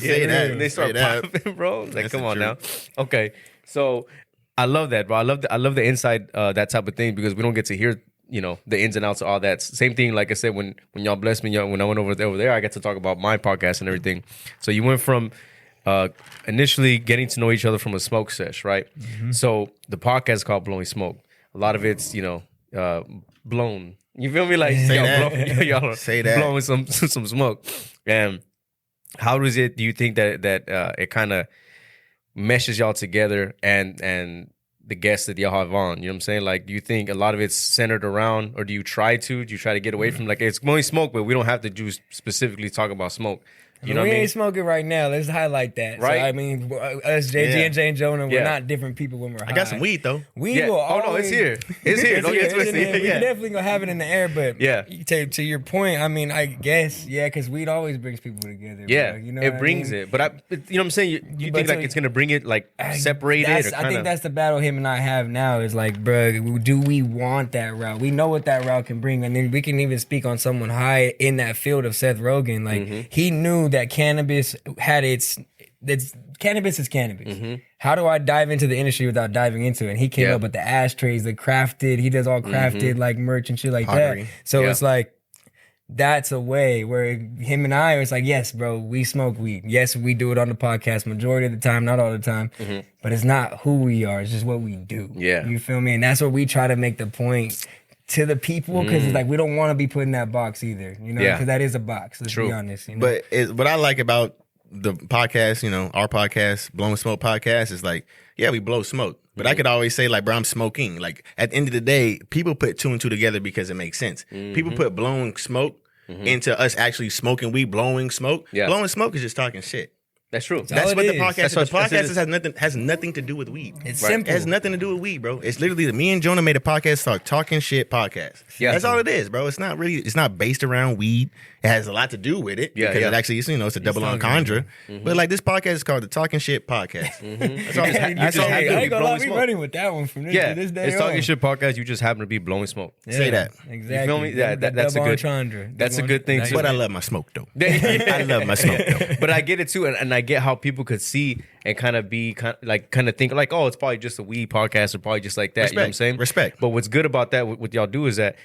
Say that. They start popping, bro. Like, That's come on now. truth. Okay, so I love that, bro. I love the inside that type of thing because we don't get to hear the ins and outs of all that. Same thing, like I said, when y'all blessed me, when I went over there, I got to talk about my podcast and everything. So you went from initially getting to know each other from a smoke sesh, right? Mm-hmm. So the podcast is called Blowing Smoke. A lot of it's blown. You feel me? Like y'all say that, blowing some smoke. And how do you think that it kind of meshes y'all together and the guests that y'all have on? You know what I'm saying? Like, do you think a lot of it's centered around, or do you try to get away from, like, it's blowing smoke, but we don't have to specifically talk about smoke? You know what I mean? We ain't smoking right now. Let's highlight that. Right. So, I mean, us, JG and Jay and Jonah, we're not different people when we're high. I got some weed, though. We will always... Oh, no, it's here. It's here. Don't get twisted. We're definitely going to have it in the air, but to your point, I mean, I guess, because weed always brings people together. Yeah, bro. You know it brings it. But, you know what I'm saying? You think, like, it's going to bring it, like, separated? I think that's the battle him and I have now is, like, bro, do we want that route? We know what that route can bring, and then we can even speak on someone high in that field of Seth Rogen. Like, he knew that cannabis had cannabis is cannabis. Mm-hmm. How do I dive into the industry without diving into it? And he came up with the ashtrays, the crafted. He does all crafted like merch and shit like pottery. That. So it's like that's a way where him and I was like, yes, bro, we smoke weed. Yes, we do it on the podcast majority of the time, not all the time. Mm-hmm. But it's not who we are. It's just what we do. Yeah, you feel me? And that's what we try to make the point to the people, because it's like we don't want to be put in that box either, because that is a box. Let's be honest. But what I like about the podcast, our podcast, Blowin Smoke podcast, is like, we blow smoke. But I could always say, like, bro, I'm smoking. Like, at the end of the day, people put two and two together because it makes sense. People put blowing smoke into us actually smoking weed, blowing smoke. Yeah. Blowing smoke is just talking shit. That's true. That's what the podcast is. The podcast has nothing to do with weed. It's simple. It has nothing to do with weed, bro. It's literally me and Jonah made a podcast called Talking Shit Podcast. Yeah. That's all it is, bro. It's not based around weed. It has a lot to do with it because it actually, it's a double entendre. But like this podcast is called the Talking Shit Podcast. That's all. That's all. I ain't gonna lie, we running with that one from this to this day. It's Talking Shit Podcast. You just happen to be blowing smoke. Say that. Exactly. You feel me? Yeah, that's a good. That's a good thing too. But I love my smoke though. I love my smoke though. But I get it too, and I get how people could see and kind of think like, oh, it's probably just a weed podcast or probably just like that. Respect. You know what I'm saying? Respect. But what's good about that, what y'all do is that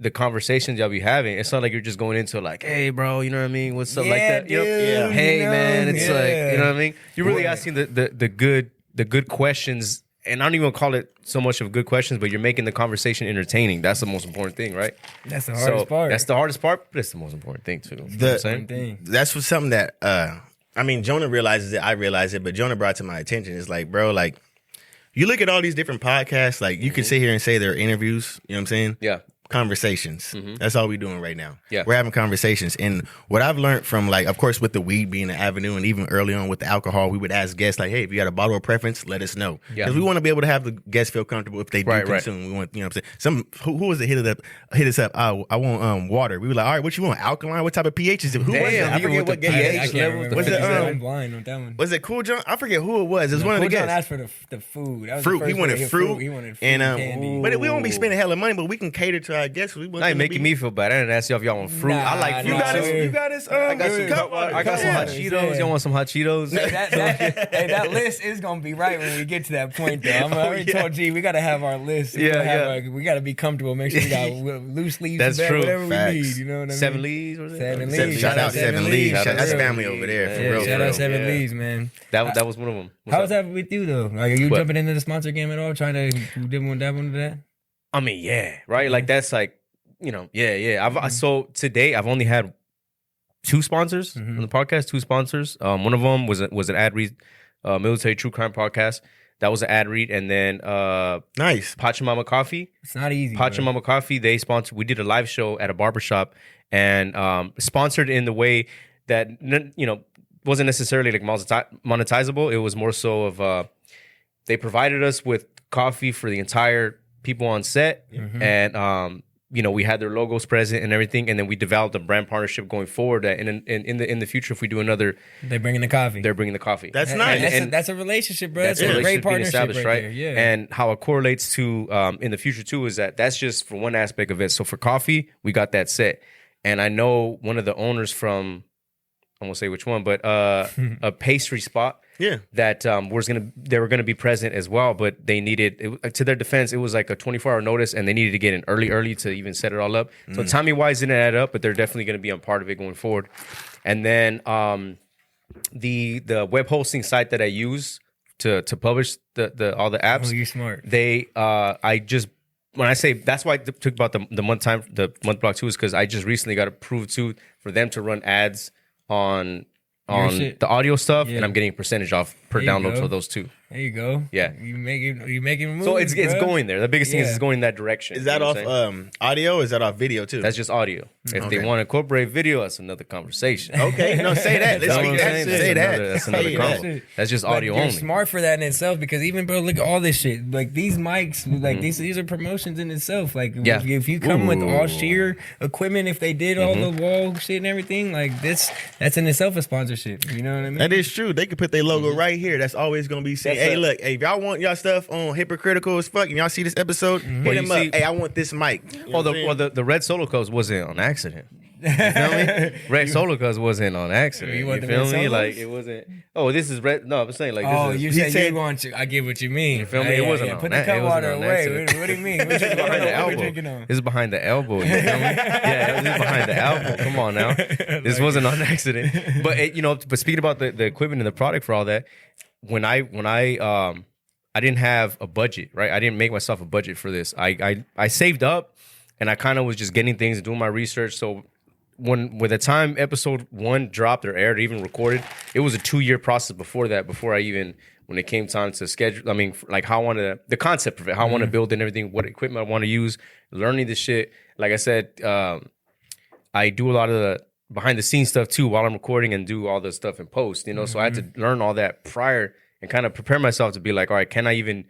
the conversations y'all be having, it's not like you're just going into like, hey, bro, you know what I mean? What's up like that? Dude, Hey, man, it's like, you know what I mean? You're really asking the good questions. And I don't even call it so much of good questions, but you're making the conversation entertaining. That's the most important thing, right? That's the hardest part. That's the hardest part, but it's the most important thing too. You know what I'm saying? That's what something that Jonah realizes it, I realize it, but Jonah brought to my attention. It's like, bro, like, you look at all these different podcasts, like, you can sit here and say they're interviews, you know what I'm saying? Yeah. Conversations. That's all we're doing right now. Yeah. We're having conversations. And what I've learned from, like, of course, with the weed being an avenue, and even early on with the alcohol, we would ask guests, like, hey, if you got a bottle of preference, let us know. Because we want to be able to have the guests feel comfortable if they do consume. We want, you know what I'm saying? Who was it hit us up? I want water. We were like, all right, what you want? Alkaline? What type of pH is it? Who was it? I forget what pH level. Was it I'm blind on that one. Was it Cool John? I forget who it was. It was one of the guests. Asked for the food. That was fruit. He wanted fruit. He wanted fruit and candy. But we won't be spending hella money, but we can cater to our guests. We want making me feel bad. I didn't ask y'all if y'all want fruit. I like fruit. You got us. I got some hot Cheetos. Y'all want some hot Cheetos? That list is gonna be right when we get to that point, though. I already told G we gotta have our list. We gotta be comfortable. Make sure we got loose leaves. That's true. Whatever we need. You know what I mean? 7 Leaves. Was it? 7 Leaves. Shout out 7 Leaves. That's family over there. For real. Shout out 7 Leaves, man. That was one of them. How was that with you though? Like, are you jumping into the sponsor game at all? Trying to dab into that? I mean, yeah, right. Like that's like. So today I've only had 2 sponsors on the podcast. 2 sponsors. One of them was an ad read, military true crime podcast. That was an ad read, and then nice Pachamama Coffee. It's not easy. Pachamama Coffee. They sponsored. We did a live show at a barbershop, and sponsored in the way that wasn't necessarily like monetizable. It was more so of they provided us with coffee for the entire people on set, and we had their logos present and everything, and then we developed a brand partnership going forward. That in the future, if we do another, they're bringing the coffee. That's nice. That's a relationship, bro. That's a great partnership, right? Yeah. And how it correlates to in the future too is that's just for one aspect of it. So for coffee, we got that set, and I know one of the owners from I won't say which one, but a pastry spot that they were gonna be present as well, but they needed to their defense, it was like a 24-hour notice, and they needed to get in early to even set it all up. So timing wise didn't add up, but they're definitely gonna be a part of it going forward. And then the web hosting site that I use to publish the all the apps. Oh, you smart. They when I say that's why it took about the month block too, is because I just recently got approved too for them to run ads on the audio stuff, and I'm getting a percentage off per download for those two. There you go. Yeah, you making moves. So it's going there. The biggest thing is it's going in that direction. Is that off audio? Or is that off video too? That's just audio. If they want to incorporate video, that's another conversation. Okay, no, say that. Let's speak that. Say that. That's another convo. That's just audio only. You're smart for that in itself, because even bro, look at all this shit. Like these mics, like these are promotions in itself. Like if you come with all sheer equipment, if they did all the wall shit and everything, like that's in itself a sponsorship. You know what I mean? That is true. They could put their logo right here. That's always gonna be seen. Hey, look, hey, if y'all want y'all stuff on Hypocritical as fuck, and y'all see this episode, hit them up. Hey, I want this mic. You know the red solo cups wasn't on accident. You feel me? Red solo cups wasn't on accident. You feel me? Like it wasn't. Oh, this is red. No, I'm saying like. Oh, this you is, said you want to. I get what you mean. You feel me? It wasn't on. Put the cup water away. What do you mean? This is behind the elbow. This is behind the elbow. You feel me? Yeah, this is behind the elbow. Come on now. This wasn't on accident. But but speaking about the equipment and the product for all that, when I didn't have a budget, right? I didn't make myself a budget for this. I saved up, and I kind of was just getting things and doing my research. So when the time episode 1 dropped or aired or even recorded, it was a 2-year process before that. Before I even, when it came time to schedule, I mean, like how I want to, the concept of it, how I want to build and everything, what equipment I want to use, learning this shit. Like I said, I do a lot of the behind the scenes stuff too while I'm recording and do all the stuff in post. So I had to learn all that prior and kind of prepare myself to be like, all right, can I even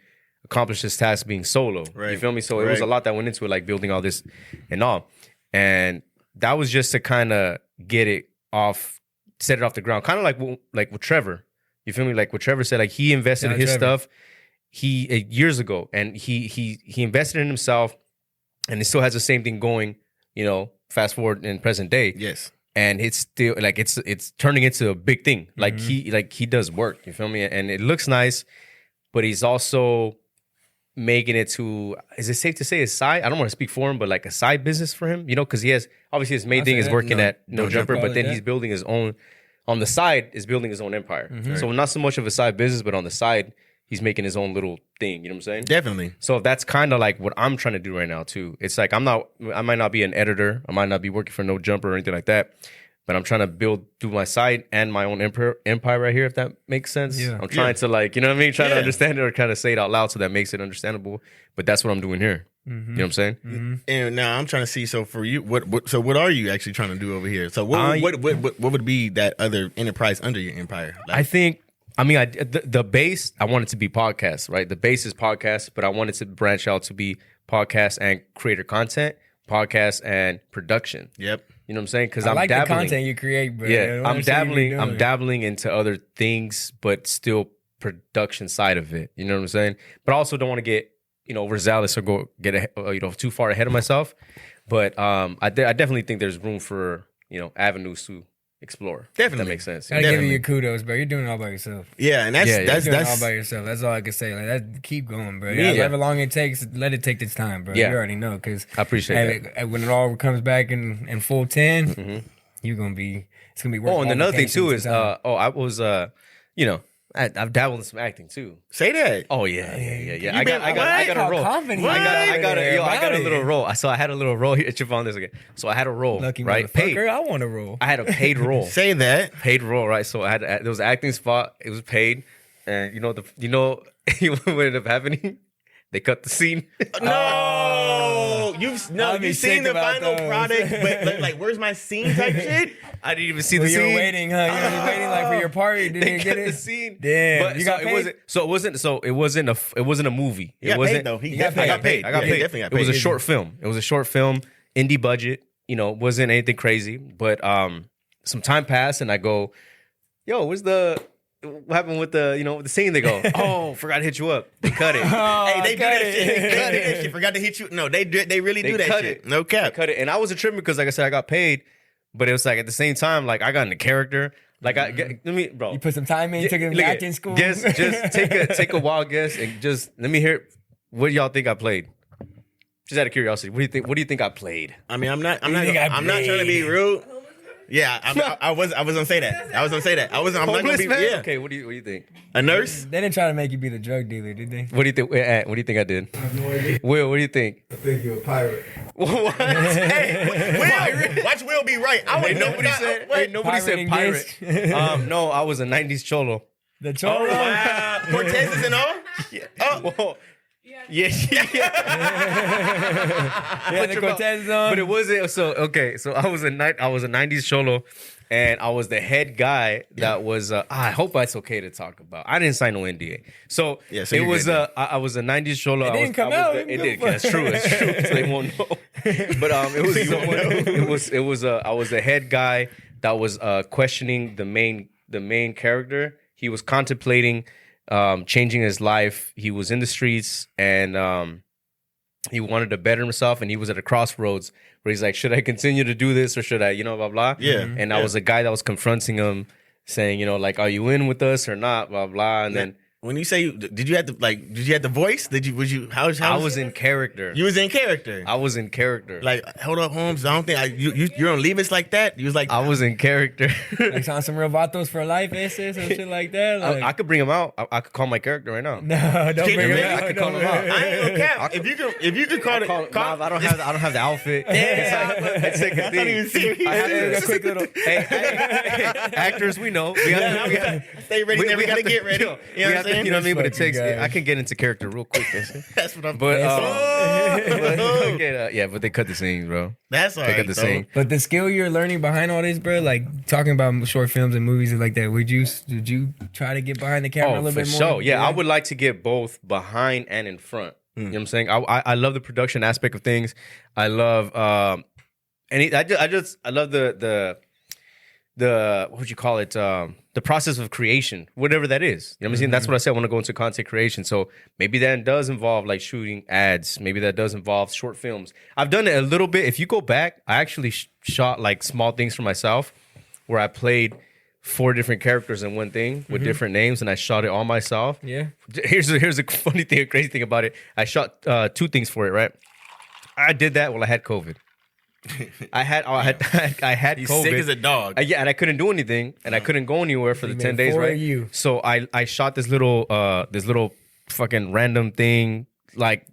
accomplish this task being solo? Right. You feel me? So it was a lot that went into it, like building all this and all. And that was just to kind of get it off, set it off the ground. Kind of like with Trevor. You feel me? Like what Trevor said, like he invested in his stuff years ago, and he invested in himself, and he still has the same thing going, fast forward in present day. Yes. And it's still like it's turning into a big thing. Like he does work, you feel me? And it looks nice, but he's also making it to, is it safe to say, a side? I don't want to speak for him, but like a side business for him, because he has, obviously his main thing is working at No Jumper, but then he's building his own, on the side is building his own empire. So not so much of a side business, but on the side, he's making his own little thing. You know what I'm saying? Definitely. So that's kind of like what I'm trying to do right now too. It's like I might not be an editor. I might not be working for No Jumper or anything like that. But I'm trying to do my site and my own empire right here, if that makes sense. Yeah. I'm trying to Trying to understand it or kind of say it out loud so that makes it understandable. But that's what I'm doing here. You know what I'm saying? And now I'm trying to see. So for you, what are you actually trying to do over here? So what would be that other enterprise under your empire? Like, I think. The base, I want it to be podcasts, right? The base is podcast, but I want it to branch out to be podcast and creator content, podcast and production. Yep. You know what I'm saying? Because I I'm like dabbling. the content you create, but I'm dabbling into other things, but still production side of it. You know what I'm saying? But I also don't want to get overzealous or get too far ahead of myself. But I definitely think there's room for avenues to explore. Definitely. That makes sense. Gotta give you your kudos, bro. You're doing it all by yourself. Yeah, and that's all by yourself. That's all I can say. Like keep going, bro. However long it takes, let it take its time, bro. You already know, because I appreciate that. When it all comes back in full 10, it's gonna be worth. Oh, and another thing too is I was I've dabbled in some acting too. Say that. Oh yeah. I got a role. I got a little role. So I had a little role here. Chip on this again. So I had a role. Lucky right? Paid. I want a role. I had a paid role. Say that. Paid role, right? So there was an acting spot. It was paid, and what ended up happening? They cut the scene. No, you've seen the final product, but like, where's my scene type shit? I didn't even see the scene. You were waiting, huh? You were waiting like for your party. Didn't get it? The scene. Damn, but you got paid. It wasn't a movie. It wasn't though. He got paid. I got paid. Definitely got paid. It was a short film. Indie budget. Wasn't anything crazy. But some time passed, and I go, "Yo, what happened with the scene?" They go, "Oh, forgot to hit you up." They cut it. Hey, they do that shit. They cut that shit. Forgot to hit you. No, they really do that shit. No cap. They cut it, and I was a tripping because, like I said, I got paid, but it was like at the same time, like I got in the character. Like let me, bro. You put some time in, took him back in school. Just take a wild guess and just let me hear what y'all think I played. Just out of curiosity, what do you think I played? I mean, I'm not trying to be rude. Yeah, I was gonna say that. I'm not gonna be. Yeah. Okay, what do you think? A nurse? They didn't try to make you be the drug dealer, did they? What do you think? What do you think I did? Will, what do you think? I think you're a pirate. What? Hey, watch Will be right. I wouldn't know what he said. Nobody said pirate. No, I was a '90s cholo. The cholo. Oh, wow. Cortez and all. Yeah. Oh. Yeah. Yeah, the Cortez on. But it wasn't so I was a 90s cholo, and I was the head guy that was I hope that's okay to talk about. I didn't sign no NDA. So, so it was I was a 90s cholo. It didn't come out. It did. That's true. It's true. So they won't know. But it was I was the head guy that was questioning the main character. He was contemplating changing his life. He was in the streets and he wanted to better himself, and he was at a crossroads where he's like, should I continue to do this or should I, blah, blah. Yeah. And I was a guy that was confronting him saying, like, are you in with us or not, blah, blah. And then when you say, did you have the voice? How I was in character. You was in character. I was in character. Like, hold up, Holmes. I don't think you don't leave us like that. You was like, I was in character. Like on some real vatos for life essays and shit like that. Like, I could bring him out. I could call my character right now. no, don't bring him out. I could call him out. I ain't gonna cap. If you could call it, Nah, I don't have the outfit. It's like a thing. Even serious. I have to, A quick little. hey, actors, we know. We have to stay ready. Never gotta get ready. You know what I'm saying? You know what I mean? But it Fucking takes. guys. I can get into character real quick. That's what I'm. But Oh. yeah, but they cut the scenes, bro. That's all They right. cut the scene. But the skill you're learning behind all this, bro, like talking about short films and movies and like that, did you try to get behind the camera a Oh, little for bit more? sure. Yeah, I would like to get both behind and in front. You know what I'm saying? I love the production aspect of things. I love I love the what would you call it? The process of creation, whatever that is. You know what I'm saying? That's what I said. I want to go into content creation. So maybe that does involve like shooting ads. Maybe that does involve short films. I've done it a little bit. If you go back, I actually shot like small things for myself where I played 4 different characters in one thing with different names, and I shot it all myself. Yeah. Here's a funny thing, a crazy thing about it. I shot 2 things for it, right? I did that while I had COVID. I had He's COVID. sick as a dog. Yeah, and I couldn't do anything, and I couldn't go anywhere for the 10 days, right? You. So I shot this little fucking random thing, like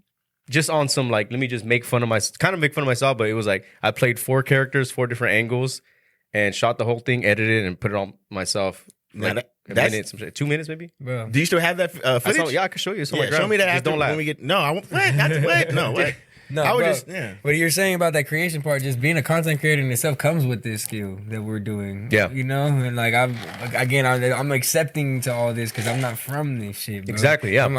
just on some like let me just make fun of myself, but it was like I played 4 characters, 4 different angles, and shot the whole thing, edited, and put it on myself. Now Like that- that's- 2 minutes maybe. Bro. Do you still have that footage? I can show you. It's on my Yeah, gram. show me that Just after don't laugh. when we get. No, I won't. What? Not what? No, what? No, I would bro. just. Yeah. What you're saying about that creation part, just being a content creator in itself comes with this skill that we're doing. Yeah. You know? And like, I'm accepting to all this because I'm not from this shit, bro. Exactly, yeah. I did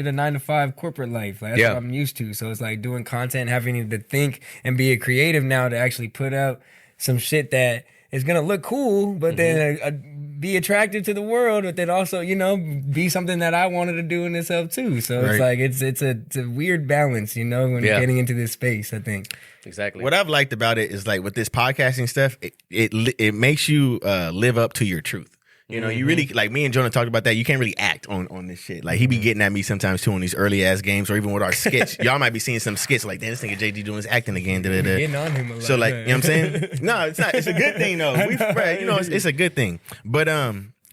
a 9-to-5 corporate life. Like, that's Yeah. what I'm used to. So it's like doing content, having to think and be a creative now to actually put out some shit that is going to look cool, but then be attractive to the world, but then also, be something that I wanted to do in itself too. So it's Right. like, it's a weird balance, when getting into this space, I think. Exactly. What I've liked about it is like with this podcasting stuff, it makes you live up to your truth. You know, you really like me and Jonah talked about that. You can't really act on this shit. Like he be getting at me sometimes too on these early ass games, or even with our skits. Y'all might be seeing some skits like, damn, this nigga JD doing his acting again. Da, da, da. Getting on him a lot. So like, you know what I'm saying? No, it's not. It's a good thing though. It's a good thing. But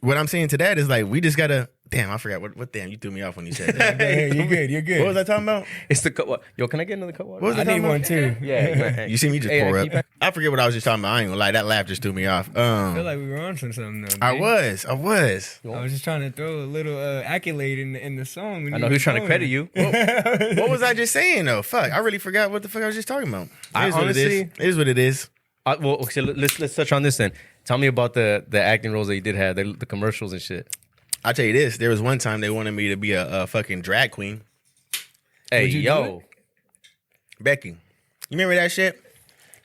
what I'm saying to that is like we just gotta. Damn, I forgot what. Damn, you threw me off when you said that. You're good. What was I talking about? It's the cup. Yo, can I get another cup water? What was I I need talking one about? too. Yeah. You see me just Hey, pour keep up. I forget what I was just talking about. I ain't gonna lie. That laugh just threw me off. I feel like we were on to something though. I dude. was. I was just trying to throw a little accolade in the song. I know who's trying to credit you. What was I just saying though? Fuck, I really forgot what the fuck I was just talking about. It is what it is. honestly- It is what it is. Well, okay, let's touch on this then. Tell me about the acting roles that you did have, the commercials and shit. I'll tell you this. There was one time they wanted me to be a fucking drag queen. Hey, Would you do yo, Becky. You remember that shit?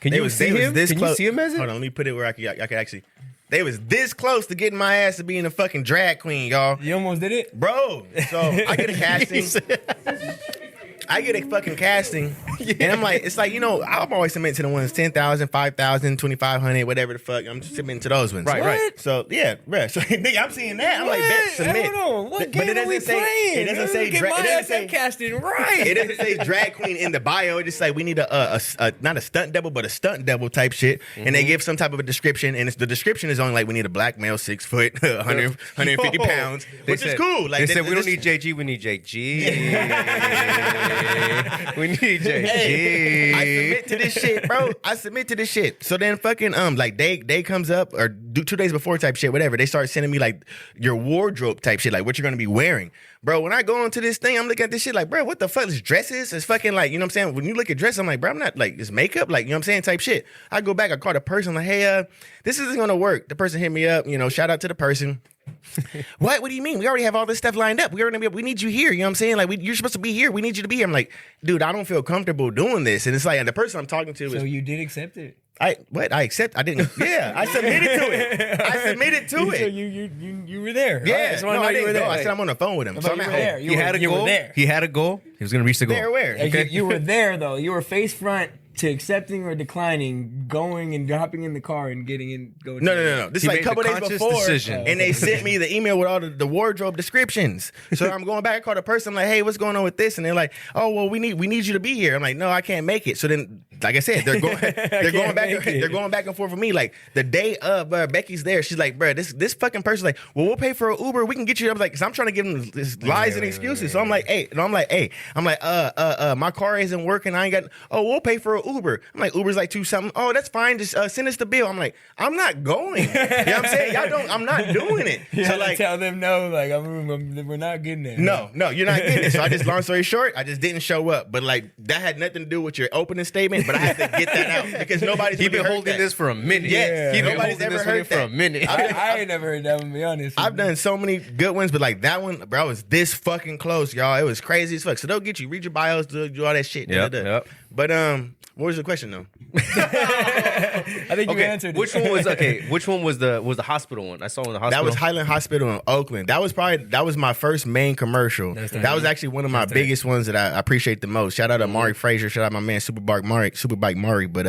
can you see him? This Can close. you see him as Hold it? on, let me put it where I could actually. They was this close to getting my ass to being a fucking drag queen, y'all. You almost did it. Bro, so I get a casting. I get a fucking casting, and I'm like, it's like, I'm always submitting to the ones 10,000, 5,000, 2,500, whatever the fuck. I'm just submitting to those ones. Right. So yeah, bruh. So nigga, I'm seeing that. I'm like, bet, submit. Hold on. What game But it are we doesn't say. playing? It doesn't say. Get my SF casting right. It doesn't say drag queen in the bio. It just like we need a not a stunt double, but a stunt double type shit. And they give some type of a description, and the description is only like we need a black male, 6 foot, 150 pounds, which is cool. Like they said we don't need JG, we need JG. We need JG. Hey, I submit to this shit, bro. I submit to this shit. So then fucking like day comes up or 2 days before type shit, whatever. They start sending me like your wardrobe type shit, like what you're gonna be wearing. Bro, when I go into this thing, I'm looking at this shit like, bro, what the fuck is dresses? It's fucking like, you know what I'm saying? When you look at dress, I'm like, bro, I'm not like, it's makeup, like, you know what I'm saying? Type shit. I go back, I call the person, like, hey, this isn't gonna work. The person hit me up, shout out to the person. What do you mean? We already have all this stuff lined up. We need you here. You know what I'm saying? Like, you're supposed to be here. We need you to be here. I'm like, dude, I don't feel comfortable doing this. And it's like, and the person I'm talking to is. So you did accept it? I accept. I didn't. Yeah, I submitted to it. I submitted to it. So you were there. Yeah, right? No, I didn't go. I said I'm on the phone with him. But So I'm you at were home. there. He had a you goal. Were there. He had a goal. He was gonna reach the goal. Where? Okay. You were there though. You were face front to accepting or declining, going and hopping in the car and getting in. Going. No. This is like a couple days before, decision. and they sent me the email with all the wardrobe descriptions. So I'm going back. I call the person. I'm like, hey, what's going on with this? And they're like, oh, well, we need you to be here. I'm like, no, I can't make it. So then, like I said, they're going back and forth with me. Like the day of Becky's there, she's like, bro, this fucking person's like, well, we'll pay for an Uber. We can get you. I'm like, because I'm trying to give them this lies and excuses. So I'm like, my car isn't working. I ain't got. Oh, we'll pay for an Uber. I'm like, Uber's like 2 something. Oh, that's fine. Just send us the bill. I'm like, I'm not going. You know what I'm saying? I'm not doing it. You so had to like, tell them no. Like we're not getting there. No, you're not getting it. So long story short, I just didn't show up. But like that had nothing to do with your opening statement. But I had to get that out because nobody's been holding this for a minute. Yes, He been nobody's holding ever this heard for a minute. I ain't never heard that one. To be honest, I've done so many good ones, but like that one, bro, I was this fucking close, y'all. It was crazy as fuck. So they'll get you, read your bios, do all that shit. Yep. But what was the question though? I think you answered it. Which one was Which one was the hospital one? I saw in the hospital. That was Highland Hospital in Oakland. That was my first main commercial. That was actually one of my biggest ones that I appreciate the most. Shout out to Mari Frazier. Shout out my man Superbike Mari. But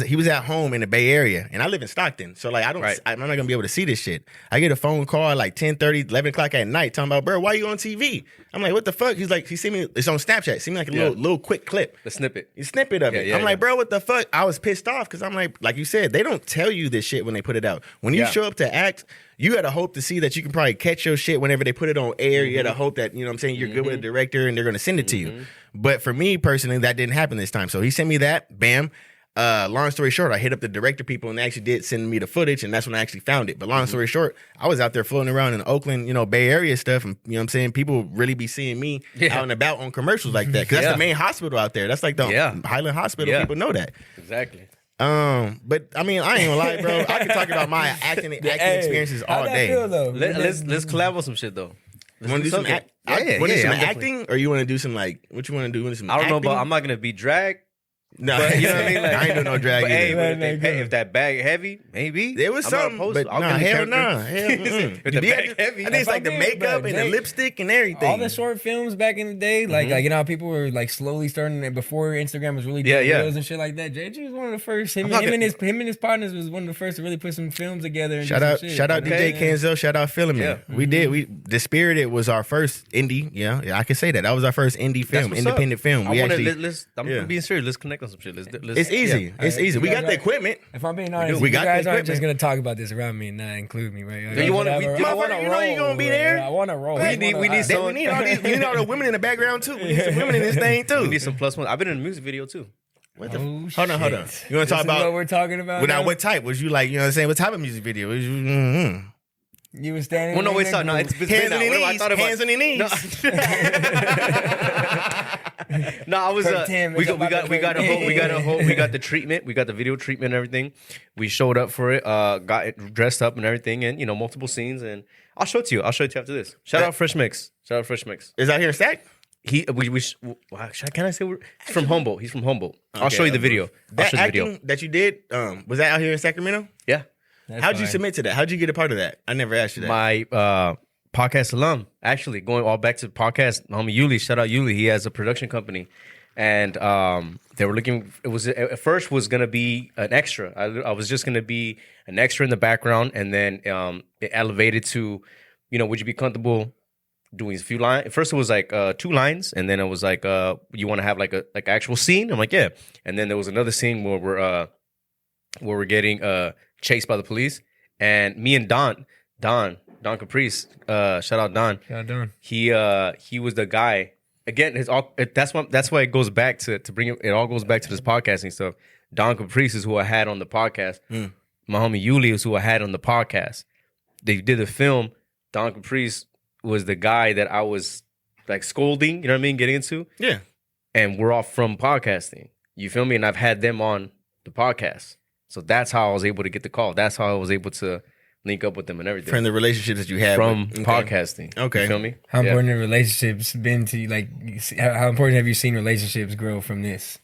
he was at home in the Bay Area, and I live in Stockton. So like I'm not gonna be able to see this shit. I get a phone call at like 10:30, 11 o'clock at night talking about, bro, why you on TV? I'm like, what the fuck? He's like, he sent me. It's on Snapchat. Sent me like a little quick clip. The snippet. You snippet of it. I'm like, bro, what the fuck? I was pissed off because I'm like you said, they don't tell you this shit when they put it out. When you show up to act, you gotta hope to see that you can probably catch your shit whenever they put it on air. You gotta hope that, you know what I'm saying, you're good with a director and they're gonna send it to you. But for me personally, that didn't happen this time. So he sent me that, bam. Long story short, I hit up the director people and they actually did send me the footage, and that's when I actually found it. But long story short, I was out there floating around in Oakland, Bay Area stuff, and you know what I'm saying, people really be seeing me out and about on commercials like that because that's the main hospital out there. That's like the Highland Hospital. People know that. Exactly. But I mean, I ain't gonna lie, bro. I could talk about my acting experiences all day. Feel, though? Let's collab on some shit though. Want to do some acting, or you want to do some like what you want to do? I don't know, but I'm not gonna be drag. No, but, you know what I mean? Like, I ain't doing no drag but, either. Hey, if that bag heavy, maybe there was something. But hell no. If the bag heavy, I think it's like the makeup and the lipstick and everything. All the short films back in the day, like how people were like slowly starting before Instagram was really doing videos and shit like that. JG was one of the first. Him and his partners was one of the first to really put some films together. And shout out DJ Kenzel. Shout out Filament. We did. Dispirited was our first indie. Yeah, I can say that. That was our first indie film, independent film. I'm being serious. Let's connect on some shit. It's easy. It's easy. We got the equipment. If I'm being honest, you guys aren't just gonna talk about this around me and not include me, right? You want to? You know you're gonna be there. I want to roll. We need all the women in the background too. We need some women in this thing too. We need some plus one. I've been in a music video too. Hold on. You want to talk about what we're talking about? What type was you like? You know what I'm saying? What type of music video was you? You were standing. Well, no, wait, no, it's hands on your knees. Hands on your knees. No, I was. We got the treatment. We got the video treatment and everything. We showed up for it. Got it dressed up and everything, and multiple scenes. And I'll show it to you. After this. Shout out Fresh Mix. Is out here in Stack? Can I say he's from Humboldt? He's from Humboldt. I'll show you the video. That acting that you did, was that out here in Sacramento? Yeah. How'd you submit to that? How'd you get a part of that? I never asked you that. My podcast alum. Actually, going all back to the podcast, homie Yuli, shout out Yuli. He has a production company, and they were looking. It was at first was gonna be an extra. I was just gonna be an extra in the background, and then it elevated to, would you be comfortable doing a few lines? At first it was like 2 lines, and then it was like, you want to have like actual scene? I'm like, yeah. And then there was another scene where we're getting chased by the police, and me and Don Caprice, shout out Don. Yeah, Don. He was the guy. Again, that's why it goes back to bring it all goes back to this podcasting stuff. Don Caprice is who I had on the podcast. My homie Yuli is who I had on the podcast. They did the film. Don Caprice was the guy that I was like scolding, you know what I mean, getting into. Yeah. And we're all from podcasting. You feel me? And I've had them on the podcast. So that's how I was able to get the call. That's how I was able to link up with them and everything. From the relationships that you had from podcasting. Okay. You feel me? How important have relationships been to you? Like, how important have you seen relationships grow from this?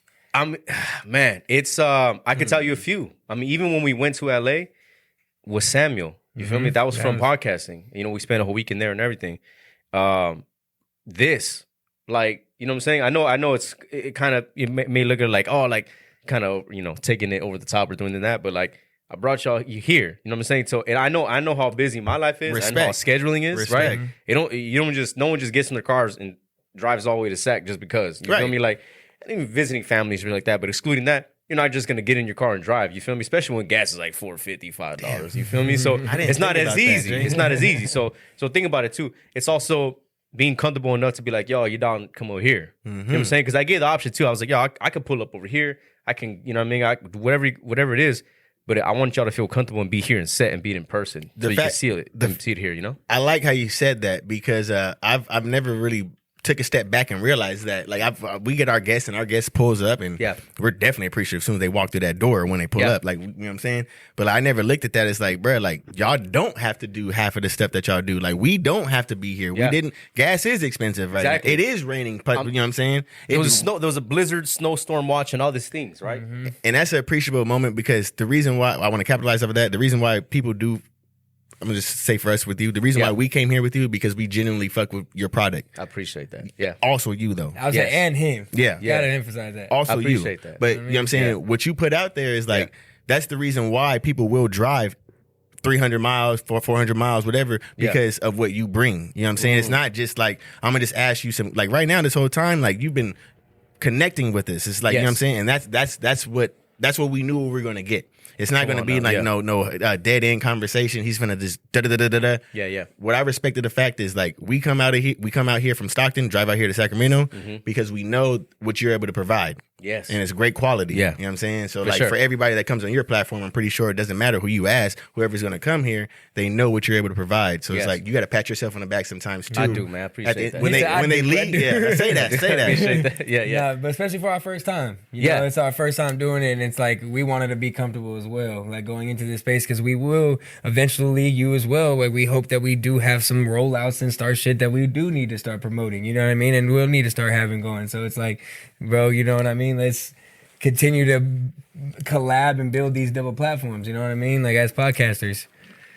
Man, it's I could tell you a few. I mean, even when we went to LA with Samuel, you feel me? That was from podcasting. We spent a whole week in there and everything. This, like, you know what I'm saying? I know it kind of, it may look at like, oh, like kind of, taking it over the top or doing that, but like, I brought you here. You know what I'm saying? So, and I know how busy my life is. Respect. I know how scheduling is, Respect. right? No one just gets in their cars and drives all the way to Sac just because. You feel me? Like, not even visiting families or like that, but excluding that, you're not just gonna get in your car and drive. You feel me? Especially when gas is like $4.50, $5. You feel me? So it's not as easy. It's not as easy. So think about it too. It's also being comfortable enough to be like, yo, you down? Come over here. You know what I'm saying? Because I gave the option too. I was like, yo, I could pull up over here. I can, you know what I mean? Whatever it is. But I want y'all to feel comfortable and be here and set and be it in person, so you can see it here. I like how you said that because I've never really took a step back and realized that we get our guests and our guest pulls up and we're definitely appreciative as soon as they walk through that door when they pull up, like, you know what I'm saying? But I never looked at that as like, bro, like y'all don't have to do half of the stuff that y'all do. Like we don't have to be here. We didn't. Gas is expensive right now. It is raining, you know what I'm saying? There was a blizzard, snowstorm watch, and all these things, right? And that's an appreciable moment because the reason why I want to capitalize off of that, the reason why people do. I'm gonna just say for us with you, the reason why we came here with you because we genuinely fuck with your product. I appreciate that. Yeah. Also you though. I was like, and him. Yeah. Gotta emphasize that. Also I appreciate that. But you know what I'm saying? What you put out there is like that's the reason why people will drive 300 miles, 400 miles, whatever, because of what you bring. You know what I'm saying? It's not just like I'm gonna just ask you some like right now this whole time, like you've been connecting with us. It's like you know what I'm saying? And that's what we knew we were gonna get. It's not going to be like no dead end conversation. He's gonna just da da da da da. Yeah. What I respect of the fact is like we come out here from Stockton, drive out here to Sacramento because we know what you're able to provide. Yes. And it's great quality. Yeah. You know what I'm saying? So For for everybody that comes on your platform, I'm pretty sure it doesn't matter who you ask, whoever's going to come here, they know what you're able to provide. So it's like you got to pat yourself on the back sometimes too. I do, man. I appreciate that. When they leave, say that. Appreciate that. Yeah. But especially for our first time. You know, it's our first time doing it, and it's like we wanted to be comfortable as well, like going into this space, because we will eventually, you as well, where we hope that we do have some rollouts and start shit that we do need to start promoting, you know what I mean? And we'll need to start having going. So it's like, bro, you know what I mean? Let's continue to collab and build these double platforms, you know what I mean? Like as podcasters.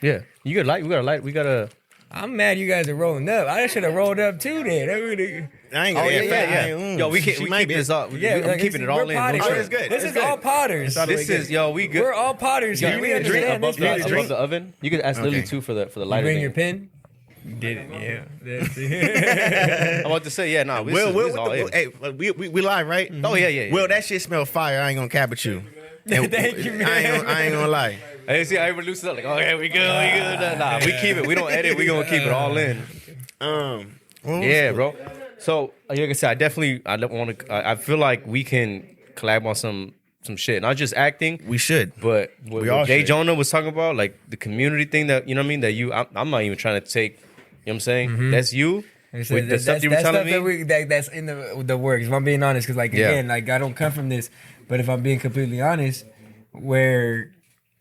Yeah. You got a light. We got a... I'm mad you guys are rolling up. I should have rolled up too then. I ain't gonna Yo, we keep this up. I'm keeping it all in. It's good. This is all potters. We good. We're all potters here. We understand above the oven. You could ask Lily too for the lighter. Bring your pen. You did it, yeah. I'm about to say, yeah, no. Hey, we live, right? Oh yeah. Well, that shit smell fire. I ain't gonna cap at you. Thank you, man. I ain't gonna lie. I see. I ever loosen up like, oh yeah, we good. Nah, we keep it. We don't edit. We gonna keep it all in. Yeah, bro. So like I said, I don't want to. I feel like we can collab on some shit, not just acting. We should, but what Jay Jonah was talking about, like the community thing that you know what I mean. That I'm not even trying to take. You know what I'm saying? That's you. With the stuff you were telling me. That's in the works. If I'm being honest, because like again, like I don't come from this, but if I'm being completely honest, where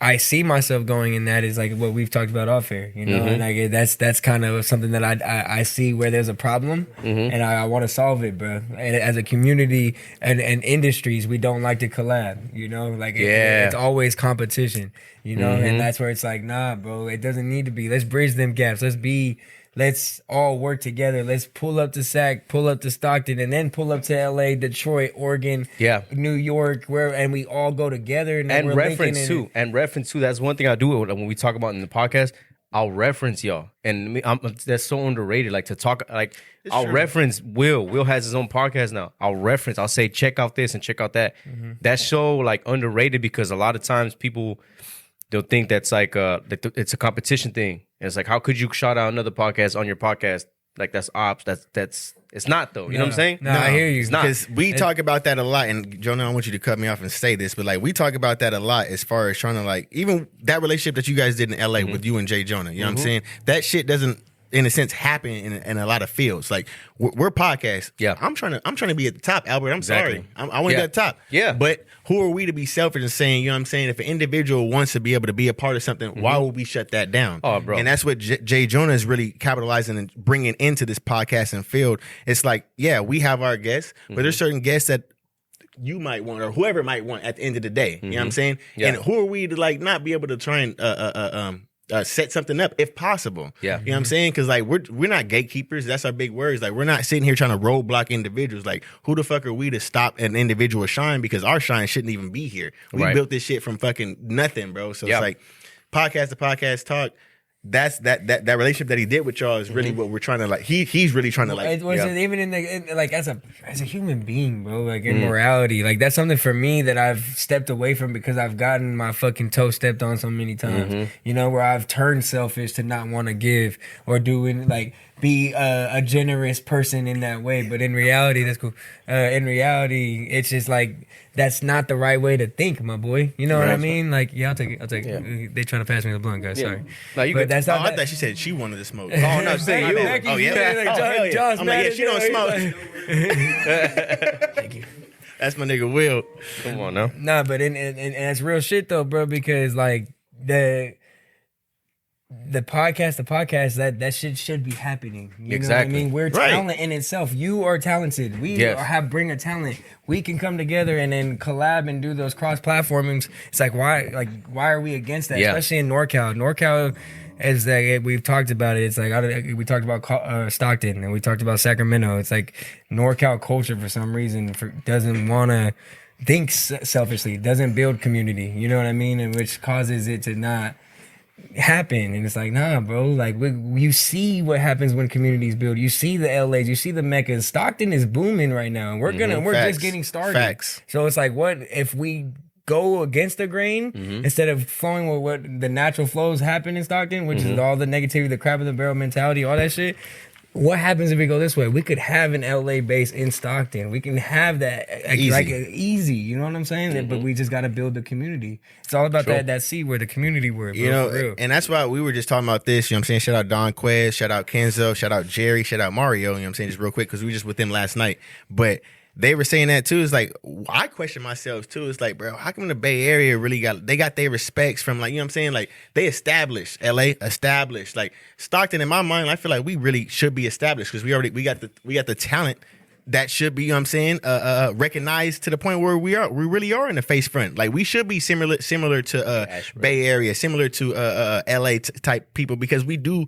I see myself going in that is like what we've talked about off air, you know, and like that's kind of something that I see where there's a problem, and I want to solve it, bro. And as a community and industries, we don't like to collab, you know, like it's always competition, you know, and that's where it's like, nah, bro, it doesn't need to be. Let's bridge them gaps. Let's be let's all work together. Let's pull up to Sac, pull up to Stockton, and then pull up to LA, Detroit, Oregon, New York, and we all go together. And reference too. That's one thing I do when we talk about in the podcast. I'll reference y'all, and that's so underrated. Like to talk, like I'll reference Will. Will has his own podcast now. I'll say check out this and check out that. That's so like underrated because a lot of times people they'll think that's like it's a competition thing. And it's like how could you shout out another podcast on your podcast? Like that's ops. That's it's not though. You know what I'm saying? No, I hear you. It's not. Because we talk about that a lot. And Jonah, I want you to cut me off and say this, but like we talk about that a lot as far as trying to like even that relationship that you guys did in LA with you and Jay Jonah. You know what I'm saying? That shit doesn't, in a sense, happen in a lot of fields. Like we're podcasts. Yeah, I'm trying to be at the top, Albert. I'm sorry. I want to be at the top. Yeah, but who are we to be selfish and saying, you know what I'm saying? If an individual wants to be able to be a part of something, why would we shut that down? Oh, bro. And that's what Jay Jonah is really capitalizing and bringing into this podcasting field. It's like, yeah, we have our guests, but there's certain guests that you might want or whoever might want at the end of the day. You know what I'm saying? Yeah. And who are we to like not be able to try and set something up if possible. Yeah. You know what I'm saying? Because like we're not gatekeepers. That's our big words. Like we're not sitting here trying to roadblock individuals. Like who the fuck are we to stop an individual shine? Because our shine shouldn't even be here. We built this shit from fucking nothing, bro. So it's like podcast to podcast talk. That's that relationship that he did with y'all is really what we're trying to like. He's really trying to like. It was even like as a human being, bro. Like in morality, like that's something for me that I've stepped away from because I've gotten my fucking toe stepped on so many times. You know, where I've turned selfish to not want to give or doing like be a generous person in that way. But in reality, that's cool. In reality, it's just like. That's not the right way to think, my boy. You know what I mean? Like, I'll take it. They trying to pass me the blunt, guys. Sorry. No, you but that's not. I thought she said she wanted to smoke. Oh no, say you. Oh yeah. John's I'm like, yeah, she don't smoke. Thank you. That's my nigga Will. Come on now. Nah, but and that's real shit though, bro. Because like the podcast, that shit should be happening. You know what I mean? We're talent in itself. You are talented. We bring a talent. We can come together and then collab and do those cross platformings. It's like why are we against that? Especially in NorCal. NorCal is like we've talked about it. It's like we talked about Stockton and we talked about Sacramento. It's like NorCal culture for some reason doesn't want to think selfishly. Doesn't build community. You know what I mean? And which causes it to not happen. And it's like, nah, bro, like you see what happens when communities build. You see the LAs, you see the Meccas. Stockton is booming right now, and we're just getting started. Facts. So it's like, what if we go against the grain instead of flowing with what the natural flows happen in Stockton, which is all the negativity, the crab in the barrel mentality, all that shit. What happens if we go this way? We could have an LA base in Stockton. We can have that easy. You know what I'm saying? But we just got to build the community. It's all about that seed where the community were. You know, and that's why we were just talking about this. You know what I'm saying? Shout out Don Quez, shout out Kenzo, shout out Jerry, shout out Mario. You know what I'm saying? Just real quick because we were just with them last night. But they were saying that too. It's like I question myself too. It's like, bro, how come the Bay Area really got their respects from like, you know what I'm saying? Like they established LA, like Stockton. In my mind, I feel like we really should be established because we got the talent that should be, you know what I'm saying, recognized to the point where we really are in the face front. Like we should be similar to Bay Area, similar to LA type people because we do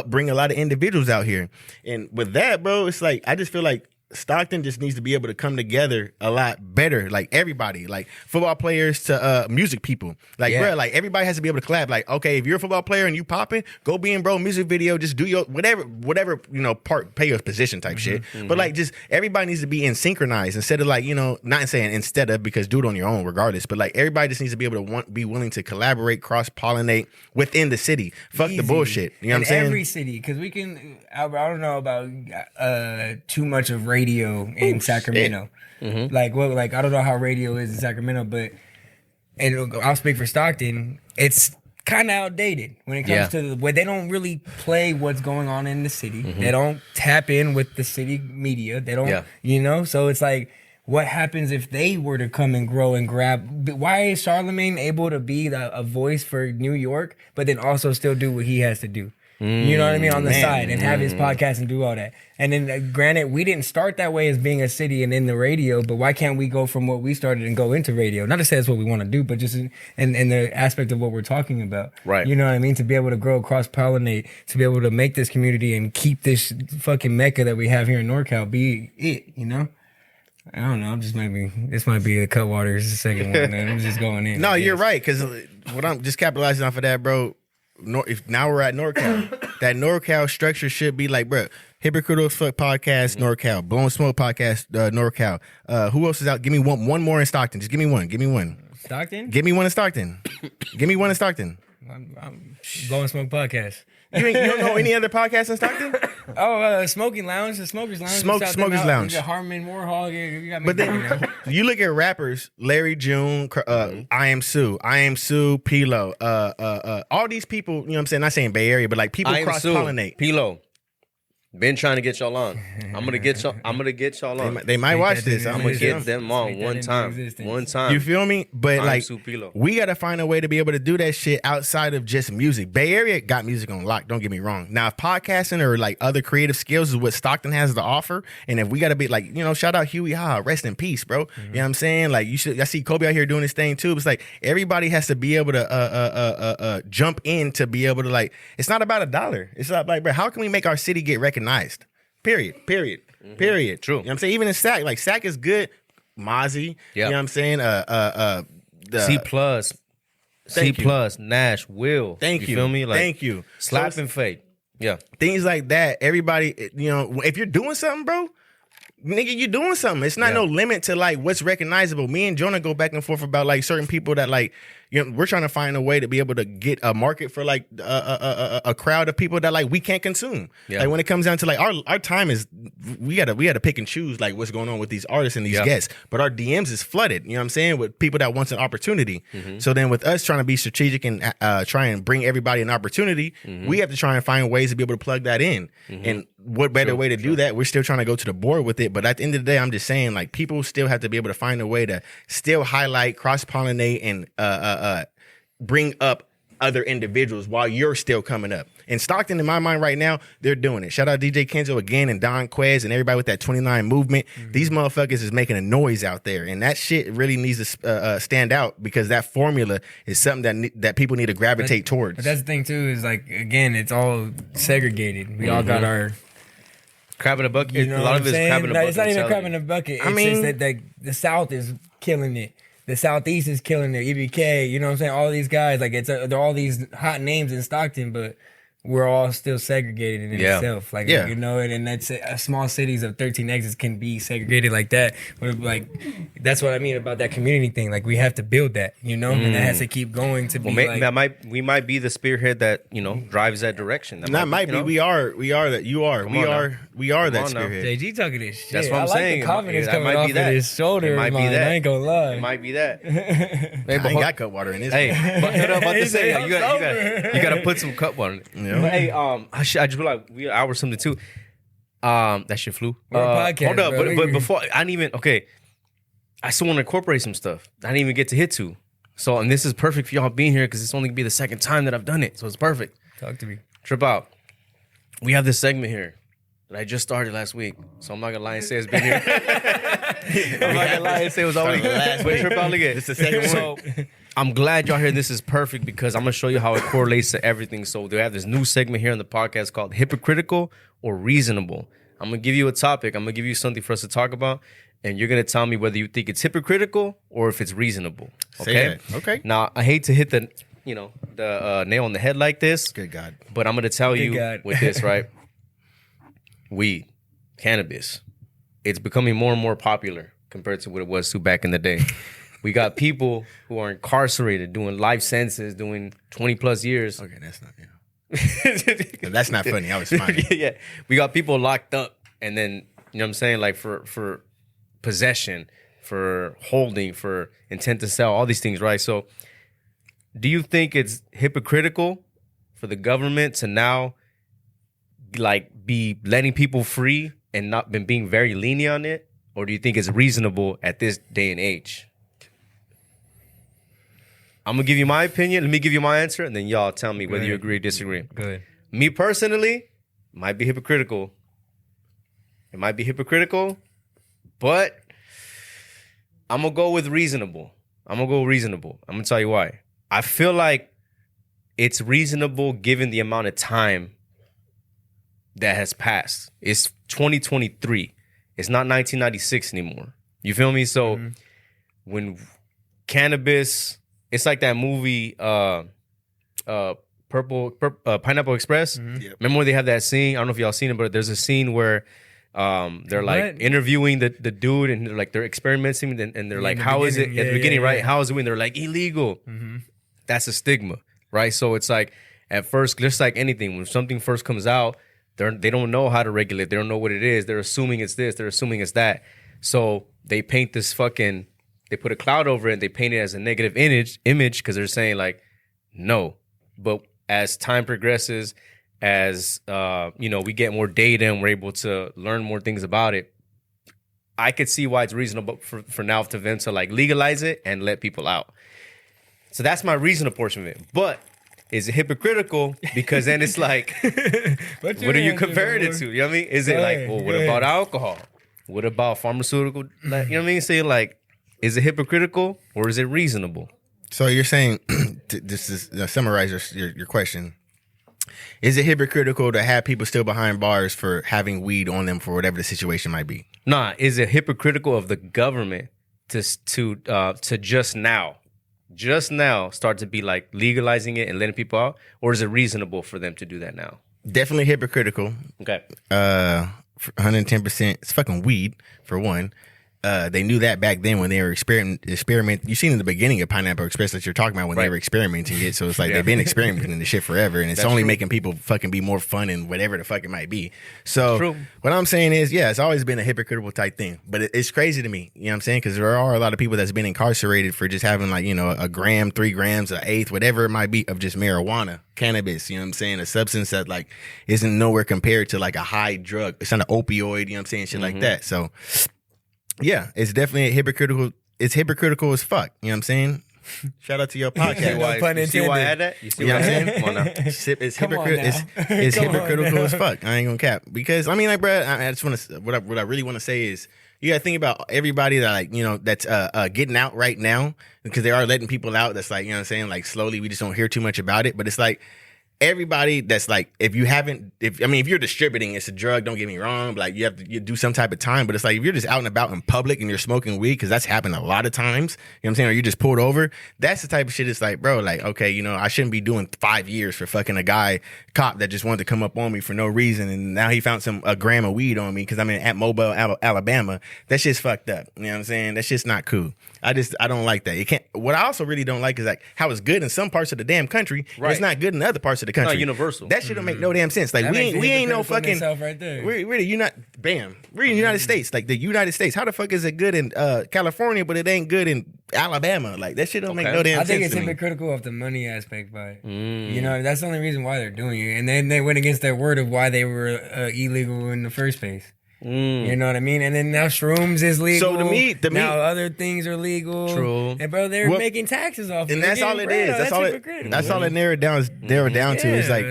bring a lot of individuals out here. And with that, bro, it's like I just feel like Stockton just needs to be able to come together a lot better. Like everybody, like football players to music people. Like, bro, like everybody has to be able to collab. Like, okay, if you're a football player and you popping, go be in bro music video. Just do your whatever you know play your position type shit. But like, just everybody needs to be in synchronized instead of like not saying instead of because do it on your own regardless. But like everybody just needs to be able to be willing to collaborate, cross pollinate within the city. Fuck the bullshit. You know what I'm saying? Every city because we can. I don't know about too much of radio in Sacramento. Like I don't know how radio is in Sacramento, but and I'll speak for Stockton. It's kind of outdated when it comes to where they don't really play what's going on in the city. They don't tap in with the city media. They don't, so it's like, what happens if they were to come and grow and grab? Why is Charlemagne able to be a voice for New York, but then also still do what he has to do? You know what I mean? On the side and have his podcast and do all that. And then granted, we didn't start that way as being a city and in the radio, but why can't we go from what we started and go into radio? Not to say that's what we want to do, but just in the aspect of what we're talking about. Right. You know what I mean? To be able to grow, cross-pollinate, to be able to make this community and keep this fucking mecca that we have here in NorCal be it, you know? I don't know. This might be the Cutwater's the second one. Man. I'm just going in. No, you're right. Because what I'm just capitalizing off of that, bro. If now we're at NorCal, that NorCal structure should be like, bro, Hypocritical Fuck Podcast, NorCal, Blowin Smoke Podcast, NorCal. Who else is out? Give me one more in Stockton. Just give me one. Stockton? Give me one in Stockton. Give me one in Stockton. I'm Blowin Smoke Podcast. You don't know any other podcasts in Stockton? Smoking Lounge, the Smokers Lounge. Smokers Lounge. You got Harmon, Warhol. You got but then you look at rappers, Larry June, I Am Sue, Pilo, all these people, you know what I'm saying? Not saying Bay Area, but like people cross-pollinate. Pilo. Been trying to get y'all on. I'm gonna get y'all on. They might watch this. I'm gonna get them on one time. You feel me? But like, we gotta find a way to be able to do that shit outside of just music. Bay Area got music on lock. Don't get me wrong. Now, if podcasting or like other creative skills is what Stockton has to offer, and if we gotta be like, you know, shout out Huey Ha, rest in peace, bro. You know what I'm saying? Like, I see Kobe out here doing his thing too. It's like everybody has to be able to jump in to be able to like. It's not about $1. It's not like, bro, how can we make our city get recognized? Period. True. You know what I'm saying? Even in SAC, like SAC is good. Mozzie. You know what I'm saying? C+, Nash, Will. Thank you. Feel me? Like, thank you. Slap and Fate. Yeah. Things like that. Everybody, you know, if you're doing something, bro, nigga, you doing something. It's not no limit to like what's recognizable. Me and Jonah go back and forth about like certain people that like, you know, we're trying to find a way to be able to get a market for like a crowd of people that like we can't consume. Like when it comes down to like our time is we gotta pick and choose like what's going on with these artists and these guests. But our DMs is flooded. You know what I'm saying, with people that wants an opportunity. So then with us trying to be strategic and try and bring everybody an opportunity, we have to try and find ways to be able to plug that in. And what better way to do that? We're still trying to go to the board with it. But at the end of the day, I'm just saying like people still have to be able to find a way to still highlight, cross pollinate, and bring up other individuals while you're still coming up. In Stockton, in my mind right now, they're doing it. Shout out DJ Kenzo again and Don Quez and everybody with that 29 movement. These motherfuckers is making a noise out there. And that shit really needs to stand out because that formula is something that people need to gravitate towards. But that's the thing too, is like, again, it's all segregated. We all got our... Crab in a bucket. You know a lot of it's crab in a bucket. It's not even crab in a bucket. It's just that the South is killing it. The Southeast is killing it. EBK, you know what I'm saying? All these guys, like they're all these hot names in Stockton, but we're all still segregated in itself. Like, you know, and that's small cities of 13 exits can be segregated like that. But like, that's what I mean about that community thing. Like, we have to build that, you know, and that has to keep going to be like. We might be the spearhead that, you know, drives that direction. We are that spearhead. JG talking this shit. That's what I'm saying. The confidence coming off of his shoulder. I ain't gonna lie. It might be that. I ain't got cut water in this. Hey, but I'm about to say, you got to put some cut water in it. Yeah. But hey, I just realized we are hour something too. That shit flew. Podcast, hold up, bro. but before I didn't even I still want to incorporate some stuff. I didn't even get to hit to. So, and this is perfect for y'all being here because it's only gonna be the second time that I've done it. So it's perfect. Talk to me. Trip out. We have this segment here that I just started last week. So I'm not gonna lie and say it's been here. I'm not gonna lie and say it was only last week. Trip out, look at it. It's the second one. So I'm glad y'all here. This is perfect because I'm gonna show you how it correlates to everything. So they have this new segment here on the podcast called Hypocritical or Reasonable. I'm gonna give you a topic. I'm gonna give you something for us to talk about, and you're gonna tell me whether you think it's hypocritical or if it's reasonable. Okay. Okay. Now I hate to hit the nail on the head like this. Good God. But I'm gonna tell you with this, right? Weed, cannabis, it's becoming more and more popular compared to what it was back in the day. We got people who are incarcerated, doing life sentences, doing 20 plus years. Okay, that's not, that's not funny. I was fine. Yeah. We got people locked up and then, you know what I'm saying? Like for possession, for holding, for intent to sell, all these things, right? So do you think it's hypocritical for the government to now like be letting people free and not been being very lenient on it? Or do you think it's reasonable at this day and age? I'm going to give you my opinion. Let me give you my answer, and then y'all tell me whether you agree or disagree. Go ahead. Me personally, might be hypocritical. It might be hypocritical, but I'm going to go with reasonable. I'm going to tell you why. I feel like it's reasonable given the amount of time that has passed. It's 2023. It's not 1996 anymore. You feel me? So when cannabis, it's like that movie, Pineapple Express. Yep. Remember when they have that scene? I don't know if y'all seen it, but there's a scene where they're like interviewing the dude, and they're experimenting, and they're like, how is it at the beginning, right? How is it when they're like illegal? That's a stigma, right? So it's like at first, just like anything, when something first comes out, they don't know how to regulate. They don't know what it is. They're assuming it's this. They're assuming it's that. So they paint this they put a cloud over it, and they paint it as a negative image because they're saying like, no. But as time progresses, as we get more data and we're able to learn more things about it, I could see why it's reasonable for now to them to like legalize it and let people out. So that's my reasonable portion of it. But is it hypocritical? Because then it's like, what are you comparing it to? You know what I mean? Is it like, well, what about alcohol? What about pharmaceutical? Like, you know what I mean? Say like, is it hypocritical or is it reasonable? So you're saying, this is summarize your question. Is it hypocritical to have people still behind bars for having weed on them for whatever the situation might be? Nah, is it hypocritical of the government to just now start to be like legalizing it and letting people out, or is it reasonable for them to do that now? Definitely hypocritical. Okay. 110%. It's fucking weed for one. They knew that back then when they were experiment. You seen in the beginning of Pineapple Express that you're talking about when they were experimenting it. So it's like they've been experimenting this shit forever, and it's only making people fucking be more fun and whatever the fuck it might be. So what I'm saying is, it's always been a hypocritical type thing, but it's crazy to me. You know what I'm saying? Because there are a lot of people that's been incarcerated for just having like, a gram, 3 grams, an eighth, whatever it might be of just marijuana, cannabis. You know what I'm saying? A substance that like isn't nowhere compared to like a high drug. It's not an opioid. You know what I'm saying? Shit like that. So. Yeah, it's definitely hypocritical. It's hypocritical as fuck. You know what I'm saying? Shout out to your podcast. You see why I had that? You see what I'm saying? Come on now. It's hypocritical as fuck. I ain't gonna cap. Because, I mean, like, bro, I just want to, what I really want to say is, you got to think about everybody that, like, that's getting out right now, because they are letting people out that's like, you know what I'm saying? Like, slowly, we just don't hear too much about it. But it's like, everybody that's like, if you're distributing, it's a drug, don't get me wrong, but like you do some type of time, but it's like if you're just out and about in public and you're smoking weed, because that's happened a lot of times, you know what I'm saying, or you just pulled over, that's the type of shit. It's like, bro, like, okay, I shouldn't be doing 5 years for fucking a cop that just wanted to come up on me for no reason, and now he found a gram of weed on me because I'm at Mobile, Alabama. That shit's fucked up. You know what I'm saying? That shit's not cool. I don't like that. What I also really don't like is like how it's good in some parts of the damn country, and it's not good in other parts of the country. Not universal. That shit don't make no damn sense. Like, we ain't no fucking. Right there. We're in the United States. Like the United States. How the fuck is it good in California, but it ain't good in Alabama? Like that shit don't make no damn sense. I think it's hypocritical of the money aspect by it. That's the only reason why they're doing it. And then they went against their word of why they were illegal in the first place. You know what I mean? And then now shrooms is legal. So to me, now other things are legal. True. And bro, they're making taxes off it. And that's all it is. That's all it narrowed down to. Is like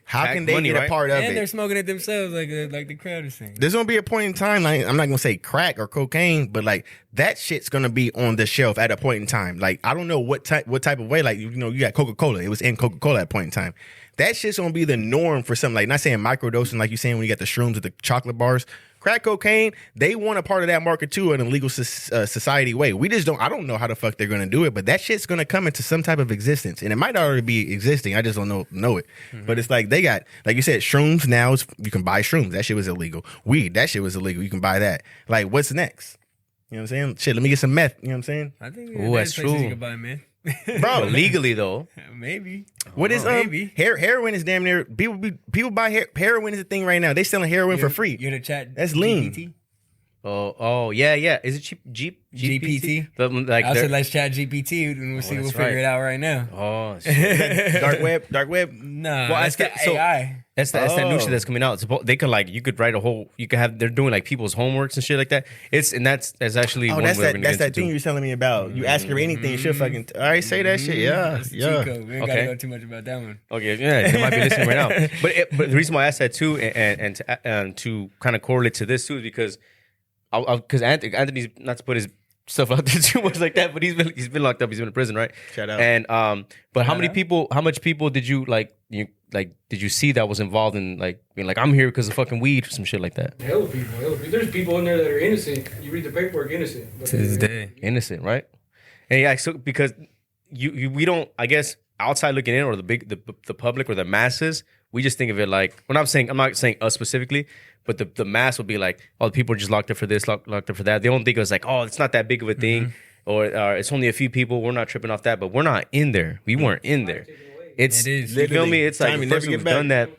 how can they get a part of it? And they're smoking it themselves, like the crowd is saying. There's gonna be a point in time, like, I'm not gonna say crack or cocaine, but like that shit's gonna be on the shelf at a point in time. Like, I don't know what type of way. Like, you got Coca-Cola. It was in Coca-Cola at a point in time. That shit's gonna be the norm for something. Like, not saying microdosing, like you saying when you got the shrooms with the chocolate bars. Crack cocaine, they want a part of that market too in a legal society way. I don't know how the fuck they're going to do it, but that shit's going to come into some type of existence. And it might already be existing. I just don't know it. But it's like they got, like you said, shrooms now, you can buy shrooms. That shit was illegal. Weed, that shit was illegal. You can buy that. Like, what's next? You know what I'm saying? Shit, let me get some meth. You know what I'm saying? I think that's true. You can buy meth. Bro, legally though. Maybe. What is maybe. Heroin is damn near people buy heroin is a thing right now. They selling heroin for free. You're the chat. That's lean. GPT? Oh, yeah. Is it GPT? I said let's chat GPT and we'll see. We'll figure it out right now. Oh, dark web. Nah, that's the AI. That's that new shit that's coming out. They could you could write they're doing like people's homeworks and shit like that. That's actually that's that thing you were telling me about. You ask her anything, she'll fucking all right, say that shit. Yeah. We ain't gotta go too much about that one. Okay, yeah, they might be listening right now. But the reason why I asked that too, and to kind of correlate to this too, is because Anthony's not to put his stuff out there too much like that, but he's been locked up. He's been in prison, right? Shout out. And but how much people did you did you see that was involved in being like, I'm here because of fucking weed or some shit like that? Hella people. There's people in there that are innocent. You read the paperwork, innocent. To this day, innocent, right? And yeah, so because we don't, I guess, outside looking in, or the public or the masses, we just think of it like, I'm not saying us specifically, but the mass will be like, oh, the people are just locked up for this, locked up for that. They don't think it was like, oh, it's not that big of a thing, or it's only a few people. We're not tripping off that, but we're not in there. We weren't in there. It is. You feel me? It's like the person who's done that,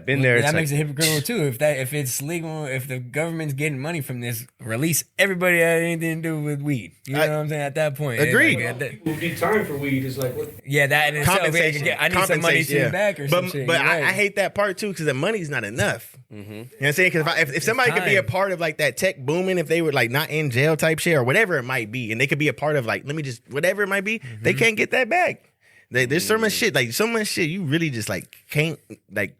been there. That makes it hypocritical too. If it's legal, if the government's getting money from this, release everybody that had anything to do with weed. You know what I'm saying? At that point, agreed. People need time for weed. Is like, what? Yeah, that in itself. I need some money to back or some shit. But I hate that part too, because the money's not enough. Mm-hmm. You know what I'm saying? Because if somebody could be a part of like that tech booming, if they were like not in jail type shit or whatever it might be, and they could be a part of like, whatever it might be, they can't get that back. There's so much shit, you really just like can't like.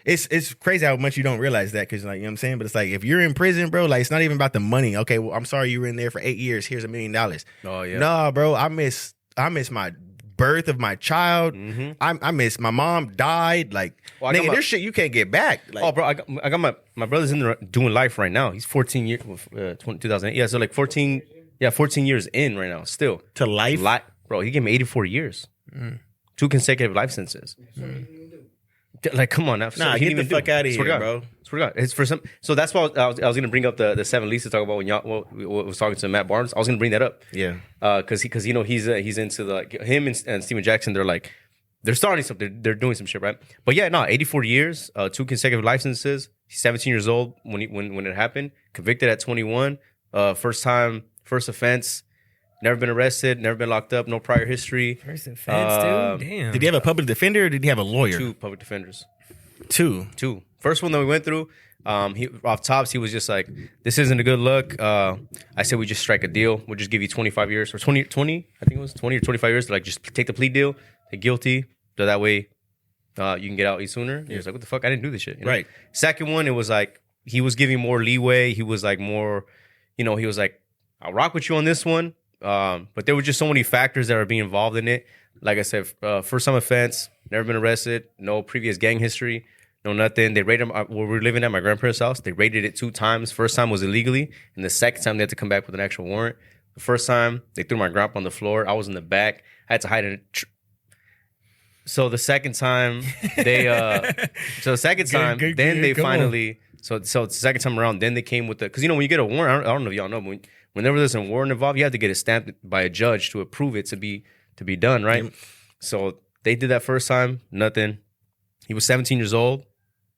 It's crazy how much you don't realize that, because like, you know what I'm saying. But it's like, if you're in prison, bro, like, it's not even about the money. Okay, well, I'm sorry you were in there for 8 years. Here's $1 million. Oh yeah. Nah, bro, I miss my birth of my child. Mm-hmm. I miss my mom died. Like, nigga, there's shit you can't get back. Like, bro, I got my brother's in there doing life right now. He's 14 years, 2008. Yeah, so like 14 years in right now still to life. Bro, he gave me 84 years. 2 consecutive life sentences. Like, come on now. Get the fuck out of here, bro. Forgot. It's for some. So that's why I was going to bring up the 7 leases to talk about when y'all was talking to Matt Barnes. I was going to bring that up. Yeah. Because he's into him and Steven Jackson. They're starting something. They're doing some shit, right? But yeah, 84 years, 2 consecutive life sentences. He's 17 years old when it happened. Convicted at 21. First offense. Never been arrested, never been locked up, no prior history. First offense, dude. Damn. Did he have a public defender or did he have a lawyer? 2 public defenders. 2. First one that we went through, off tops, he was just like, this isn't a good look. I said we just strike a deal. We'll just give you 25 years or 20, I think it was 20 or 25 years to like just take the plea deal, take guilty, so that way you can get out sooner. He was like, what the fuck? I didn't do this shit. You know? Right. Second one, it was like, he was giving more leeway. He was like more, he was like, I'll rock with you on this one. But there were just so many factors that are being involved in it. Like I said, first time offense, never been arrested, no previous gang history, no nothing. They raided him. We were living at my grandparents' house. They raided it 2 times. First time was illegally, and the second time they had to come back with an actual warrant. The first time they threw my grandpa on the floor. I was in the back. I had to hide in it. So the second time they, finally. So the second time around, then they came with because when you get a warrant, I don't know if y'all know, but whenever there's a warrant involved, you have to get it stamped by a judge to approve it to be done, right? Yep. So they did that first time, nothing. He was 17 years old.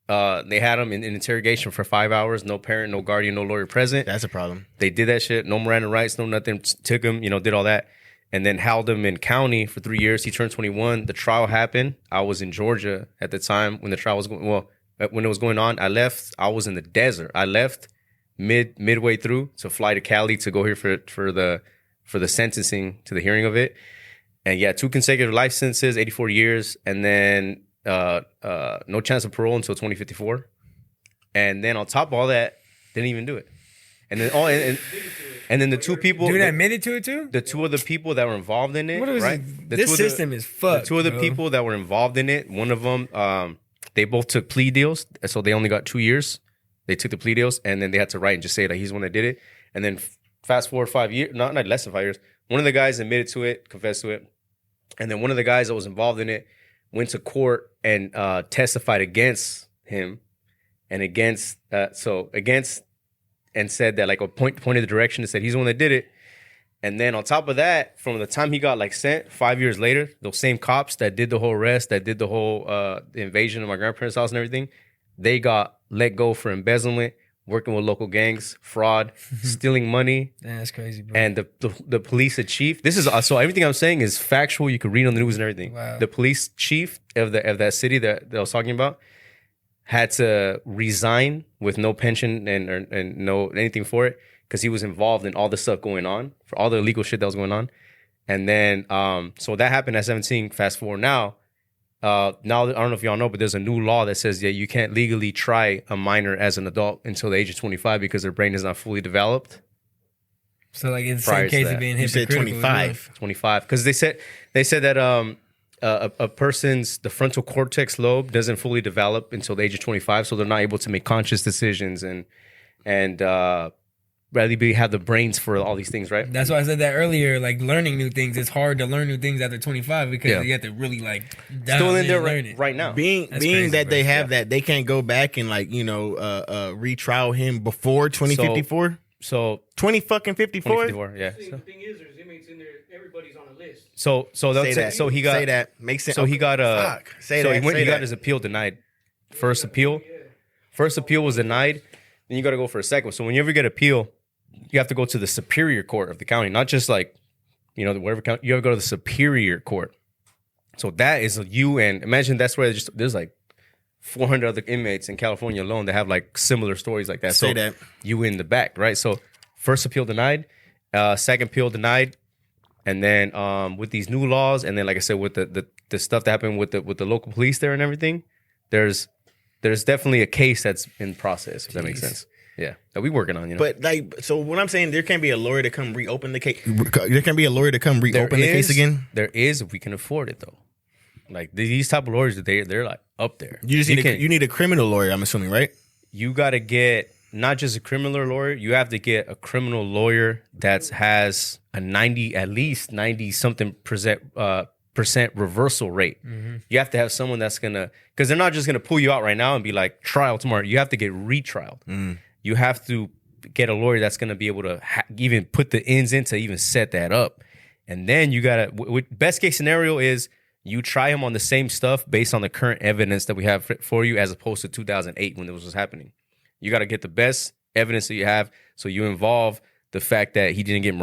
They had him in interrogation for 5 hours, no parent, no guardian, no lawyer present. That's a problem. They did that shit, no Miranda rights, no nothing. Took him, did all that, and then held him in county for 3 years. He turned 21. The trial happened. I was in Georgia at the time when the trial was going. Well, when it was going on, I left. I was in the desert. I left midway through to fly to Cali to go here for the sentencing, to the hearing of it. And yeah, 2 consecutive life sentences, 84 years, and then no chance of parole until 2054. And then on top of all that, didn't even do it. And then and then the 2 people dude admitted to it too. The 2 other people that were involved in it, right? This system is fucked. The 2 other people that were involved in it, one of them, they both took plea deals, so they only got 2 years. They took the plea deals, and then they had to write and just say that he's the one that did it. And then fast forward 5 years, not less than 5 years, one of the guys admitted to it, confessed to it. And then one of the guys that was involved in it went to court and testified against him and and said that, like, pointed the direction and said he's the one that did it. And then on top of that, from the time he got sent 5 years later, those same cops that did the whole arrest, that did the whole invasion of my grandparents' house and everything, they got let go for embezzlement, working with local gangs, fraud, stealing money. Man, that's crazy, bro. And the police chief. This is so everything I'm saying is factual. You can read on the news and everything. Wow. The police chief of that city that I was talking about had to resign with no pension and no anything for it because he was involved in all the stuff going on, for all the illegal shit that was going on. And then so that happened at 17. Fast forward now. Now I don't know if y'all know, but there's a new law that says you can't legally try a minor as an adult until the age of 25 because their brain is not fully developed. So like in the same case of being hypocritical. You said 25 because they said that a person's the frontal cortex lobe doesn't fully develop until the age of 25, so they're not able to make conscious decisions and rather have the brains for all these things, right? That's why I said that earlier. Like learning new things, it's hard to learn new things after 25 because you have to really like still in there learn it. right now. Being crazy, that bro. they have that, they can't go back and like retrial him before 2054. So 2054. 2054, yeah. The thing is, there's inmates in there. Everybody's on a list. So he got say that makes sense. So he got Fuck. Say that. He got his appeal denied. First appeal was denied. Then you got to go for a second. So when you ever get appeal, you have to go to the superior court of the county, not just like whatever county. You have to go to the superior court. So that is you, and imagine that's where there's like 400 other inmates in California alone that have like similar stories like that. Say so that. You in the back, right? So first appeal denied, second appeal denied, and then with these new laws, and then like I said, with the stuff that happened with the local police there and everything, there's definitely a case that's in process. If that makes sense. Yeah, that we working on, But like, so what I'm saying, there can't be a lawyer to come reopen the case. There can be a lawyer to come reopen the case again. There is, if we can afford it though. Like these type of lawyers, they're like up there. You just you need a criminal lawyer. I'm assuming, right? You got to get not just a criminal lawyer. You have to get a criminal lawyer that has a at least 90 something percent reversal rate. Mm-hmm. You have to have someone that's gonna, because they're not just gonna pull you out right now and be like trial tomorrow. You have to get retrialed. You have to get a lawyer that's going to be able to even put the ends in to even set that up. And then you got to, best case scenario is you try him on the same stuff based on the current evidence that we have for you as opposed to 2008 when this was happening. You got to get the best evidence that you have. So you involve the fact that he didn't get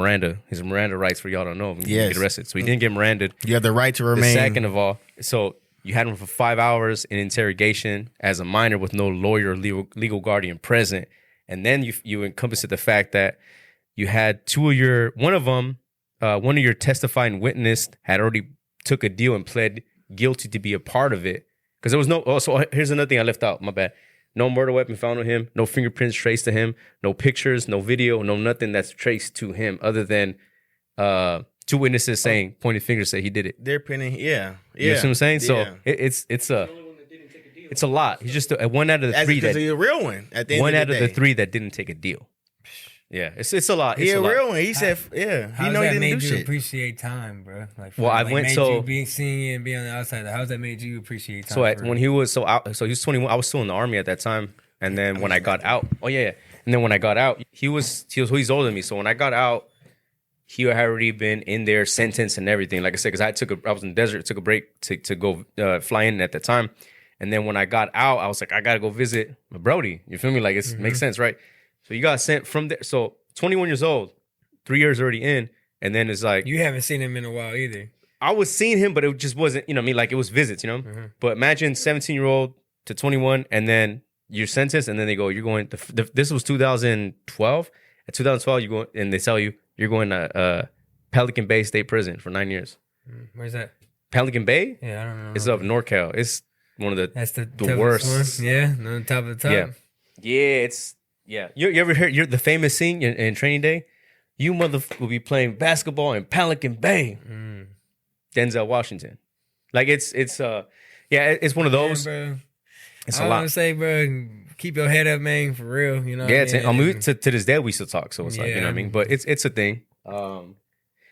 his Miranda rights, for y'all don't know. He didn't get arrested. So he didn't get Miranda'd. You have the right to remain. Second of all, so you had him for 5 hours in interrogation as a minor with no lawyer or legal guardian present. And then you encompass it the fact that you had one of your testifying witness had already took a deal and pled guilty to be a part of it. Because there was no, so here's another thing I left out, my bad. No murder weapon found on him, no fingerprints traced to him, no pictures, no video, no nothing that's traced to him other than two witnesses pointing fingers say he did it. They're pinning, yeah. You know what I'm saying? So it's a lot. He's just one out of the three that he's a real one. At the end one of out the of day. the three that didn't take a deal. Yeah, it's a lot. It's He a lot. real one. He said, yeah. How's He know that he didn't made do you shit. appreciate time, bro? Like, Well, I like went made so- you seeing it and being on the outside. How's that made you appreciate time? So for when real? he was so he was 21. I was still in the army at that time, and then when I got out, and then when I got out, he's older than me. So when I got out, he had already been in there, sentenced and everything. Like I said, because I was in the desert, took a break to go fly in at the time. And then when I got out, I was like, I gotta go visit my Brody. You feel me? Like it makes sense, right? So you got sent from there. So 21 years old, 3 years already in, and then it's like You haven't seen him in a while either. I was seeing him, but it just wasn't, you know what I mean? Like it was visits, you know? But imagine 17-year-old to 21, and then you're sentenced, and then they go, you're going, this was 2012. At 2012, you go, and they tell you, you're going to Pelican Bay State Prison for 9 years. Where's that? Pelican Bay? Yeah, I don't know. It's up NorCal. It's one of That's the worst. one. Yeah, on the top of the top. Yeah, You ever heard the famous scene in Training Day? You motherfucker will be playing basketball in Pelican Bay. Denzel Washington. Like it's one of those. Man, bro. It's I a lot. want to say, bro, keep your head up, man, for real. You know. Yeah, what I mean? to this day we still talk, so it's like, you know what I mean. But it's a thing.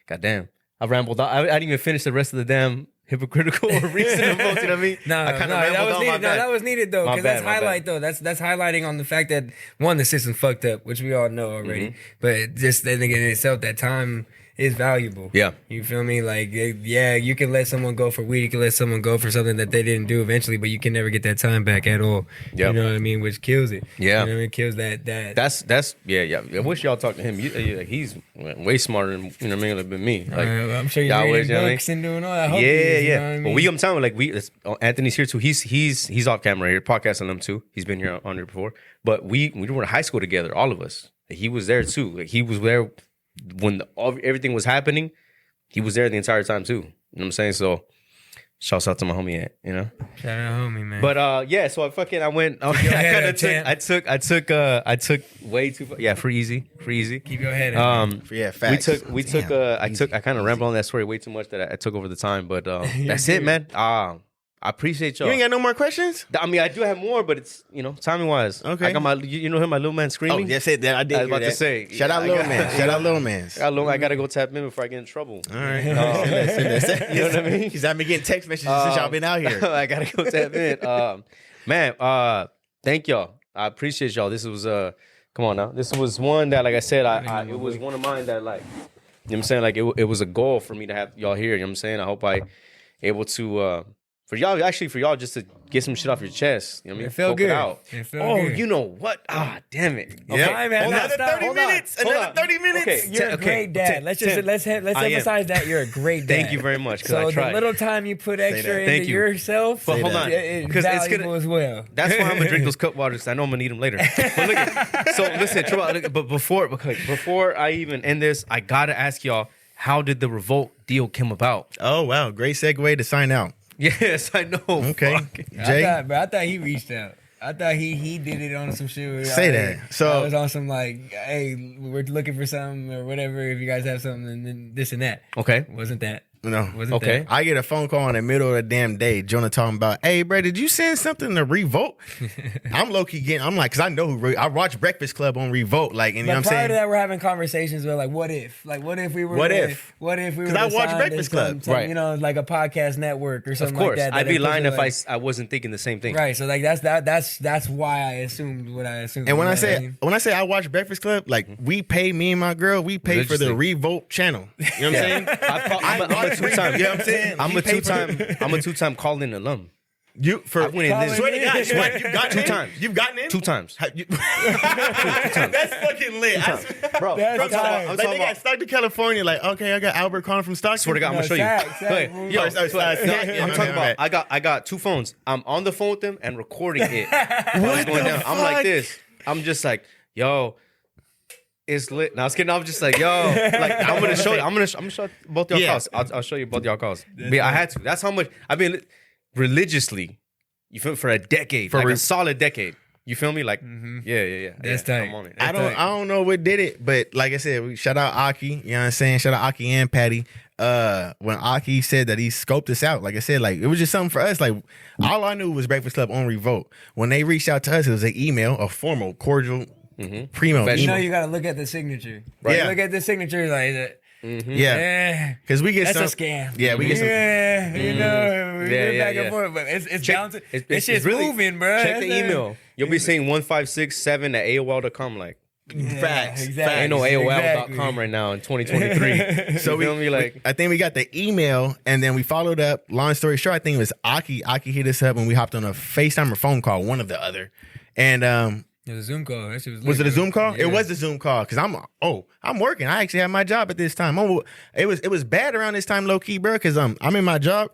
Goddamn, I rambled. I didn't even finish the rest of the damn hypocritical or reasonable. You know what I mean? No, I kinda that rambled was on, needed. my No, bad. that was needed though, My because that's bad, my highlight bad. though. That's highlighting on the fact that one, the system fucked up, which we all know already. But just then again in itself, that time is valuable. Yeah. You feel me? Like, yeah, you can let someone go for weed, you can let someone go for something that they didn't do eventually, but you can never get that time back at all. Yep. You know what I mean? Which kills it. Yeah. You know what I mean? Kills that. That's yeah. I wish y'all talked to him. He's way smarter than than me. Like, I'm sure you're y'all reading wish, books and doing all that. I hope yeah, he is, yeah. You know what I mean? But I'm telling you, like Anthony's here too. He's off camera here, podcasting them too. He's been here on here before. But we were in high school together, all of us. He was there too. Like he was there when everything was happening. He was there the entire time too. You know what I'm saying? So shouts out to my homie Ant, you know? Shout out homie, man. But yeah, so I went I took way too far. Yeah, free easy. Keep your head Yeah, facts. I kind of rambled on that story way too much that I took over the time, but that's it, man. I appreciate y'all. You ain't got no more questions? I mean, I do have more, but it's, timing wise. Okay. I got my, you know him, my little man screaming? Oh, yes, I did. I was about to say. Shout out Little Man. Shout out Little Man. I got to go tap in before I get in trouble. All right. You know what I mean? Because I've been getting text messages since y'all been out here. I got to go tap in. Man, thank y'all. I appreciate y'all. This was, come on now. This was one that, like I said, it was one of mine that, like, you know what I'm saying? Like, it was a goal for me to have y'all here. You know what I'm saying? I hope I able to, for y'all just to get some shit off your chest. You know what I mean? It felt good. It felt good. You know what? Damn it. Okay. Another 30 minutes. Another 30 minutes. Okay. You're a great dad. Let's emphasize that you're a great dad. Thank you very much. So I tried. the little time you put extra into yourself, but hold on, because it's valuable as well. That's why I'm gonna drink those cup waters. I know I'm gonna need them later. But look, so listen, but before I even end this, I gotta ask y'all, how did the Revolt deal come about? Oh wow, great segue to sign out. Yes, I know. Okay, Jay. I thought he reached out. I thought he did it on some shit. Say that. So I was on some like, hey, we're looking for something or whatever. If you guys have something, and then this and that. Okay, wasn't that? No. Wasn't that? I get a phone call in the middle of the damn day. Jonah talking about, hey, bro, did you send something to Revolt? I'm low-key getting, I'm like, because I know I watch Breakfast Club on Revolt. Like, and you know what I'm saying? Prior to that, we're having conversations with, like, what if? Like, what if we were. What if? Because I watch Breakfast Club. Right. You know, like a podcast network or something like that. Of course. I'd be lying if I wasn't thinking the same thing. Right. So, like, that's why I assumed what I assumed. And when I say I watch Breakfast Club, like, we pay, me and my girl, we pay for the Revolt channel. You know what I'm saying? I'm a two-time. You know what I'm saying? I'm a two-time call-in alum. I've went in this. Swear to God, you've got 2 times. You've gotten in 2 times. That's fucking lit, bro. That's like they got Stockton, California. Like, okay, I got Albert calling from Stockton. Swear to God, I'm gonna show you. I'm talking about. I got 2 phones. I'm on the phone with them and recording it. What's going down? I'm like this. I'm just like, yo. It's lit. Now, I'm just like, yo, like I'm gonna show you. I'm gonna show both y'all calls. I'll show you both y'all calls. But I had to. That's how much I've been religiously. You feel for a decade, a solid decade. You feel me? Like, yeah. That's tight. I'm on it. I don't know what did it, but like I said, we shout out Aki. You know what I'm saying? Shout out Aki and Patty. When Aki said that he scoped us out, like I said, like it was just something for us. Like all I knew was Breakfast Club on Revolt. When they reached out to us, it was an email, a formal, cordial. Primo. You know you gotta look at the signature. Right. Yeah. Look at the signature like that. Yeah. Because we get that's a scam. Yeah, we get some. Yeah, you know, we get back and forth, but it's down to this shit's really, moving, bro. Check the email. You'll be seeing 1567 at AOL.com like. Facts. Exactly. Ain't no AOL.com right now in 2023. So I think we got the email and then we followed up. Long story short, I think it was Aki. Aki hit us up and we hopped on a FaceTime or phone call, one or the other. And it was a Zoom call. Was it a Zoom call? Yeah. It was a Zoom call because I'm working. I actually have my job at this time. It was bad around this time, low key, bro. Because I'm in my job,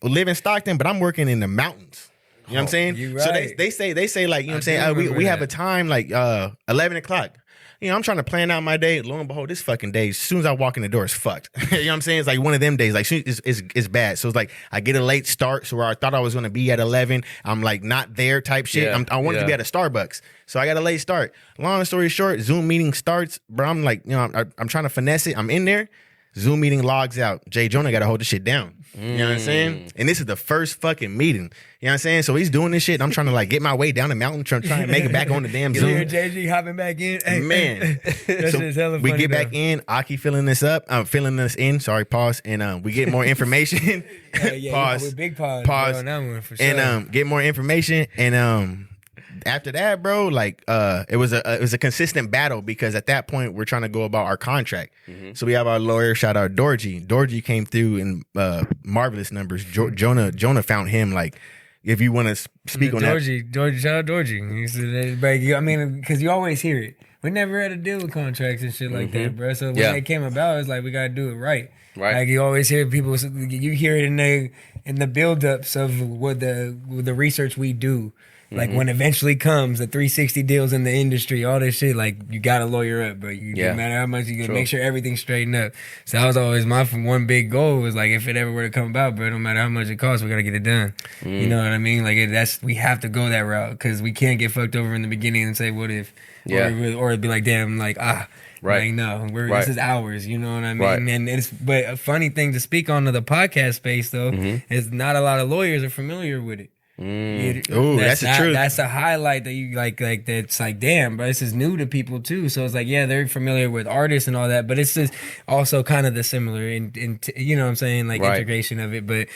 live in Stockton, but I'm working in the mountains. You know what I'm saying? You right. So they say like, you know what I'm saying? We have a time like 11 o'clock. You know, I'm trying to plan out my day. Lo and behold, this fucking day, as soon as I walk in the door, it's fucked. You know what I'm saying? It's like one of them days. Like, it's bad. So it's like I get a late start. So where I thought I was going to be at 11, I'm like not there type shit. Yeah. I wanted to be at a Starbucks. So I got a late start. Long story short, Zoom meeting starts. Bro, I'm like, you know, I'm trying to finesse it. I'm in there. Zoom meeting logs out. Jay Jonah got to hold this shit down. You know what I'm saying? And this is the first fucking meeting. You know what I'm saying? So he's doing this shit. And I'm trying to like get my way down the mountain, trying to make it back on the damn Zoom. You hear JG hopping back in? Hey, man. That's just hella funny. We get back in. Aki filling us in. Sorry, pause. And we get more information. Yeah, pause. With big pause. Pause. On that one for sure. And get more information. And after that, bro, like it was a consistent battle because at that point we're trying to go about our contract. So we have our lawyer, shout out Dorji. Dorji came through in marvelous numbers. Jonah found him like. If you want to speak on Georgie, shout out Georgie. He said, I mean, because you always hear it. We never had to deal with contracts and shit like that, bro. So when it came about, it's like we gotta do it right. Right. Like you always hear people. You hear it in the buildups of what the research we do. Like when eventually comes the 360 deals in the industry, all this shit, like you got to lawyer up, bro. No matter how much you can make sure everything's straightened up. So that was always my one big goal was like, if it ever were to come about, bro, no matter how much it costs, we got to get it done. You know what I mean? Like we have to go that route because we can't get fucked over in the beginning and say, what if, or it'd be like, damn, like, right. Like, no, this is ours, you know what I mean? Right. And but a funny thing to speak on to the podcast space though, is not a lot of lawyers are familiar with it. That's the truth. That's a highlight that you like that's like, damn, bro, this is new to people too. So it's like, yeah, they're familiar with artists and all that, but it's just also kind of the similar in you know what I'm saying, like integration of it. But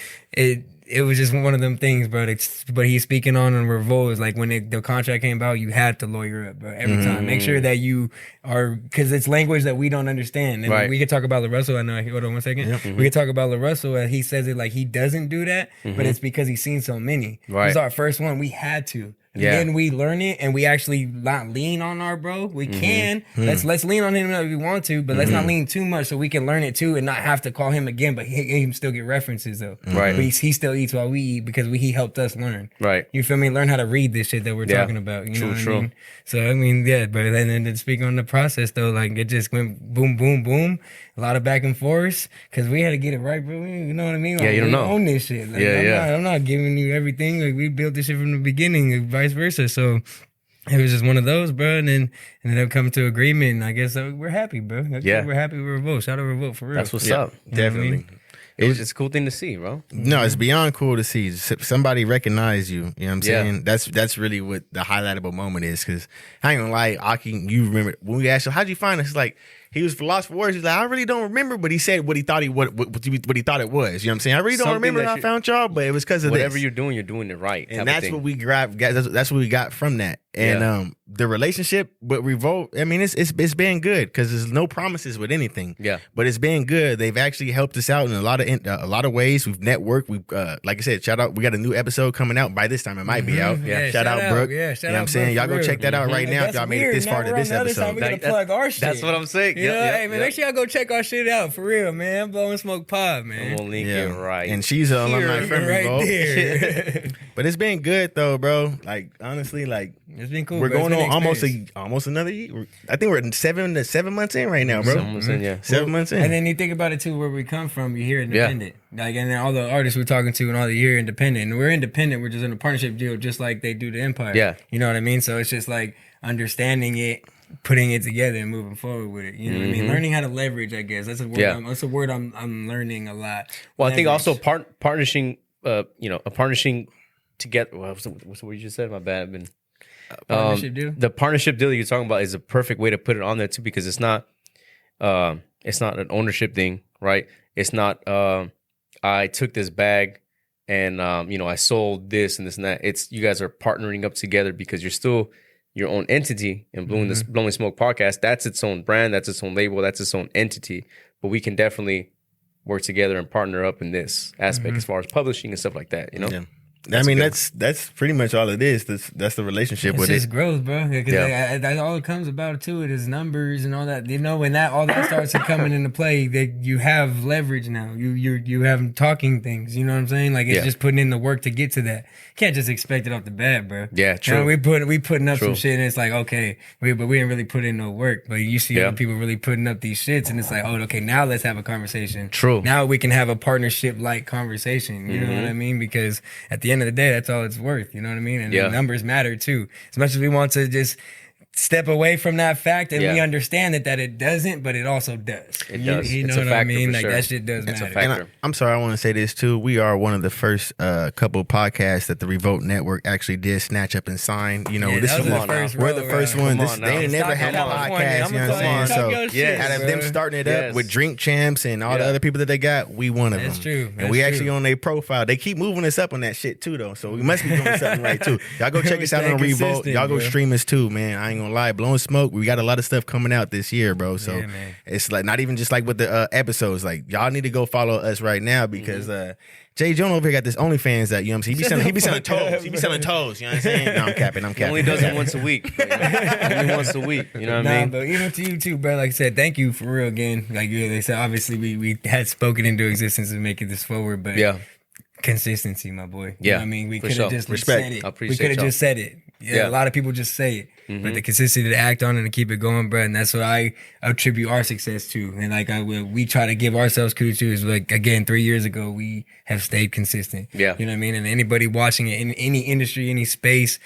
it was just one of them things, bro. But he's speaking on Revolt is like when the contract came about, you had to lawyer up, bro. Every time, make sure that you are, because it's language that we don't understand. And we could talk about LaRussell. I know. Hold on one second. We could talk about LaRussell. And he says it like he doesn't do that, but it's because he's seen so many. Right. It was our first one. We had to. Yeah. Then we learn it and we actually not lean on our bro. We can. Let's lean on him if we want to, but let's not lean too much so we can learn it too and not have to call him again, but he still get references though. Right. But he still eats while we eat because he helped us learn. Right. You feel me? Learn how to read this shit that we're talking about. You know what I mean? So I mean, yeah, but then to speak on the process though, like it just went boom, boom, boom. A lot of back and forth because we had to get it right, bro. You know what I mean? Like, you don't know. Own this shit. Like, I'm not giving you everything. Like we built this shit from the beginning, and vice versa. So it was just one of those, bro. And then ended up coming to agreement. And I guess we're happy, bro. We're happy with Revolt. Shout out Revolt for real. That's what's up. Definitely. I mean? It's a cool thing to see, bro. No, it's beyond cool to see. Somebody recognize you. You know what I'm saying? That's really what the highlightable moment is. Because I ain't gonna lie, Aki, you remember when we asked him, how'd you find us? Like, he was Lost for Words. He's like, I really don't remember, but he said what he thought what he thought it was. You know what I'm saying? I really don't remember how I found y'all, but it was because of whatever you're doing it right. And that's what we grabbed. That's what we got from that. And the relationship with Revolt, I mean, it's been good because there's no promises with anything. Yeah, but it's been good. They've actually helped us out in a lot of ways. We've networked. We've like I said, shout out. We got a new episode coming out. By this time, it might be out. Yeah, shout out Brooke. Yeah, you know what I'm saying? Y'all go check that out right now if y'all made it this far to this episode. We gotta plug our shit. That's what I'm saying. Hey man, make sure y'all go check our shit out for real, man. Blowin Smoke Pod, man. I'm gonna link it right. And she's an alumni from Revolt. There. But it's been good though, bro. Like honestly, like it's been cool. We're going on almost another year. I think we're 7 months in right now, bro. 7 months in, 7 months in. And then you think about it too, where we come from. You hear independent, like, and then all the artists we're talking to, and all the year independent. And we're independent. We're just in a partnership deal, just like they do the Empire. Yeah, you know what I mean. So it's just like understanding it, putting it together, and moving forward with it. You know what I mean? Learning how to leverage. I guess that's a word. That's a word I'm learning a lot. Well, leverage. I think also partnering. A partnershing together. What's the word you just said? My bad. I've been. Partnership deal. The partnership deal that you're talking about is a perfect way to put it on there too, because it's not an ownership thing, right? It's not I took this bag and I sold this and this and that. It's you guys are partnering up together because you're still your own entity. And Blowin Smoke Podcast, that's its own brand, that's its own label, that's its own entity. But we can definitely work together and partner up in this aspect as far as publishing and stuff like that. You know. Yeah. I mean, that's pretty much all it is. That's the relationship with it. It's just growth, bro. That's all it comes about to it is numbers and all that. You know, when all that starts coming into play, that you have leverage now. You have talking things. You know what I'm saying? Like it's just putting in the work to get to that. You can't just expect it off the bat, bro. Yeah, true. You know, we putting up some shit, and it's like okay, but we didn't really put in no work. But you see other people really putting up these shits, and it's like, oh, okay, now let's have a conversation. True. Now we can have a partnership like conversation. You know what I mean? Because at the end of the day, that's all it's worth. You know what I mean? And the numbers matter too. As much as we want to just step away from that fact, and we understand that it doesn't, but it also does. It does. You know what I mean? Like that shit does matter. And I'm sorry, I want to say this too. We are one of the first couple podcasts that the Revolt Network actually did snatch up and sign. You know, this is we're the first ones. They never had a podcast. You know what I'm saying? So out of them starting it up with Drink Champs and all the other people that they got, we one of them. That's true. And we actually on their profile. They keep moving us up on that shit too, though. So we must be doing something right too. Y'all go check us out on Revolt. Y'all go stream us too, man. I ain't gonna lie, Blowin Smoke. We got a lot of stuff coming out this year, bro. So it's like not even just like with the episodes. Like y'all need to go follow us right now because Jonah over here got this OnlyFans that, you know what I'm saying? He be selling toes. He be selling toes. You know what I'm saying? No, I'm capping. He only does it once a week. Only once a week. You know what I mean? But even to you too, bro. Like I said, thank you for real again. Like they said, obviously we had spoken into existence and making this forward, but consistency, my boy. You know what I mean? We could have just said it. We could have just said it. Yeah, a lot of people just say it, but the consistency to act on it and keep it going, bro, and that's what I attribute our success to. And like we try to give ourselves kudos to is like, again, 3 years ago we have stayed consistent. Yeah, you know what I mean. And anybody watching it in any industry, any space,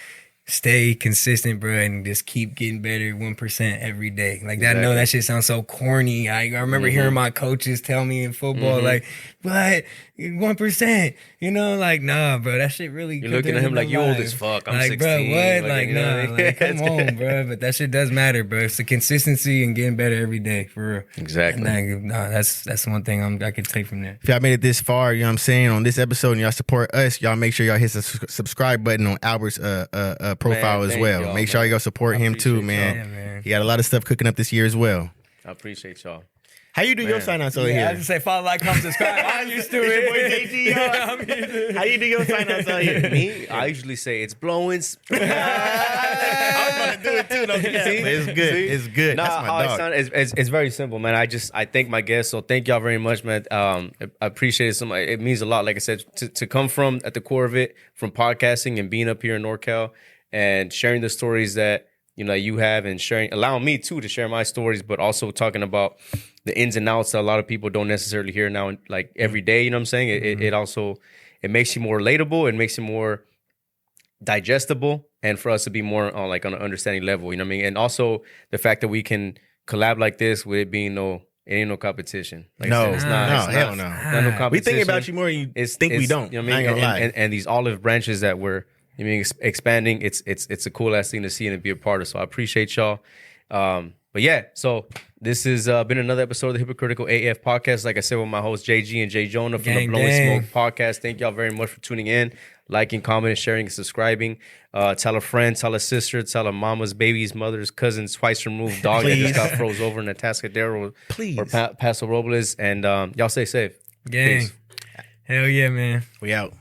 stay consistent, bro, and just keep getting better 1% every day. Like that. I know that shit sounds so corny. I remember hearing my coaches tell me in football, like, "What 1%?" You know, like, nah, bro, that shit really. You're looking at him like you old as fuck. I'm like, 16. bro, what? Like, nah, like, come on, bro. But that shit does matter, bro. It's the consistency and getting better every day, for real. Exactly. And that's one thing I could take from there. If y'all made it this far, you know what I'm saying, on this episode, and y'all support us, y'all make sure y'all hit the subscribe button on Albert's profile as well. Make sure y'all support him too, man. Yeah, man. He got a lot of stuff cooking up this year as well. I appreciate y'all. How you do your sign-outs over here? I just say follow, like, comment, subscribe. I'm used to it. How you do your sign-outs over here? Me, I usually say it's Blowin. I was about to do it too, though. It's good. It's good. Nah, that's my dog. It's very simple, man. I thank my guests, so thank y'all very much, man. I appreciate it so much. It means a lot, like I said, to come from, at the core of it, from podcasting and being up here in NorCal and sharing the stories that, you know, you have, and allowing me too to share my stories, but also talking about the ins and outs that a lot of people don't necessarily hear now, like every day. You know what I'm saying? It also makes you more relatable. It makes you more digestible, and for us to be more on an understanding level. You know what I mean? And also the fact that we can collab like this with it being it ain't no competition. Like no, it's not, hell no. Not no competition. We think about you more than you think we don't. You know what I mean? I ain't gonna lie. And these olive branches that we're expanding, it's a cool ass thing to see and to be a part of. So I appreciate y'all. But yeah, so this has been another episode of the Hypocritical AF podcast. Like I said, with my host JG and J Jonah from the Blowin Smoke podcast. Thank y'all very much for tuning in, liking, commenting, sharing, and subscribing. Tell a friend, tell a sister, tell a mama's, baby's, mother's, cousin's, twice removed dog that just got froze over in Atascadero or Paso Robles. And y'all stay safe. Gang. Peace. Hell yeah, man. We out.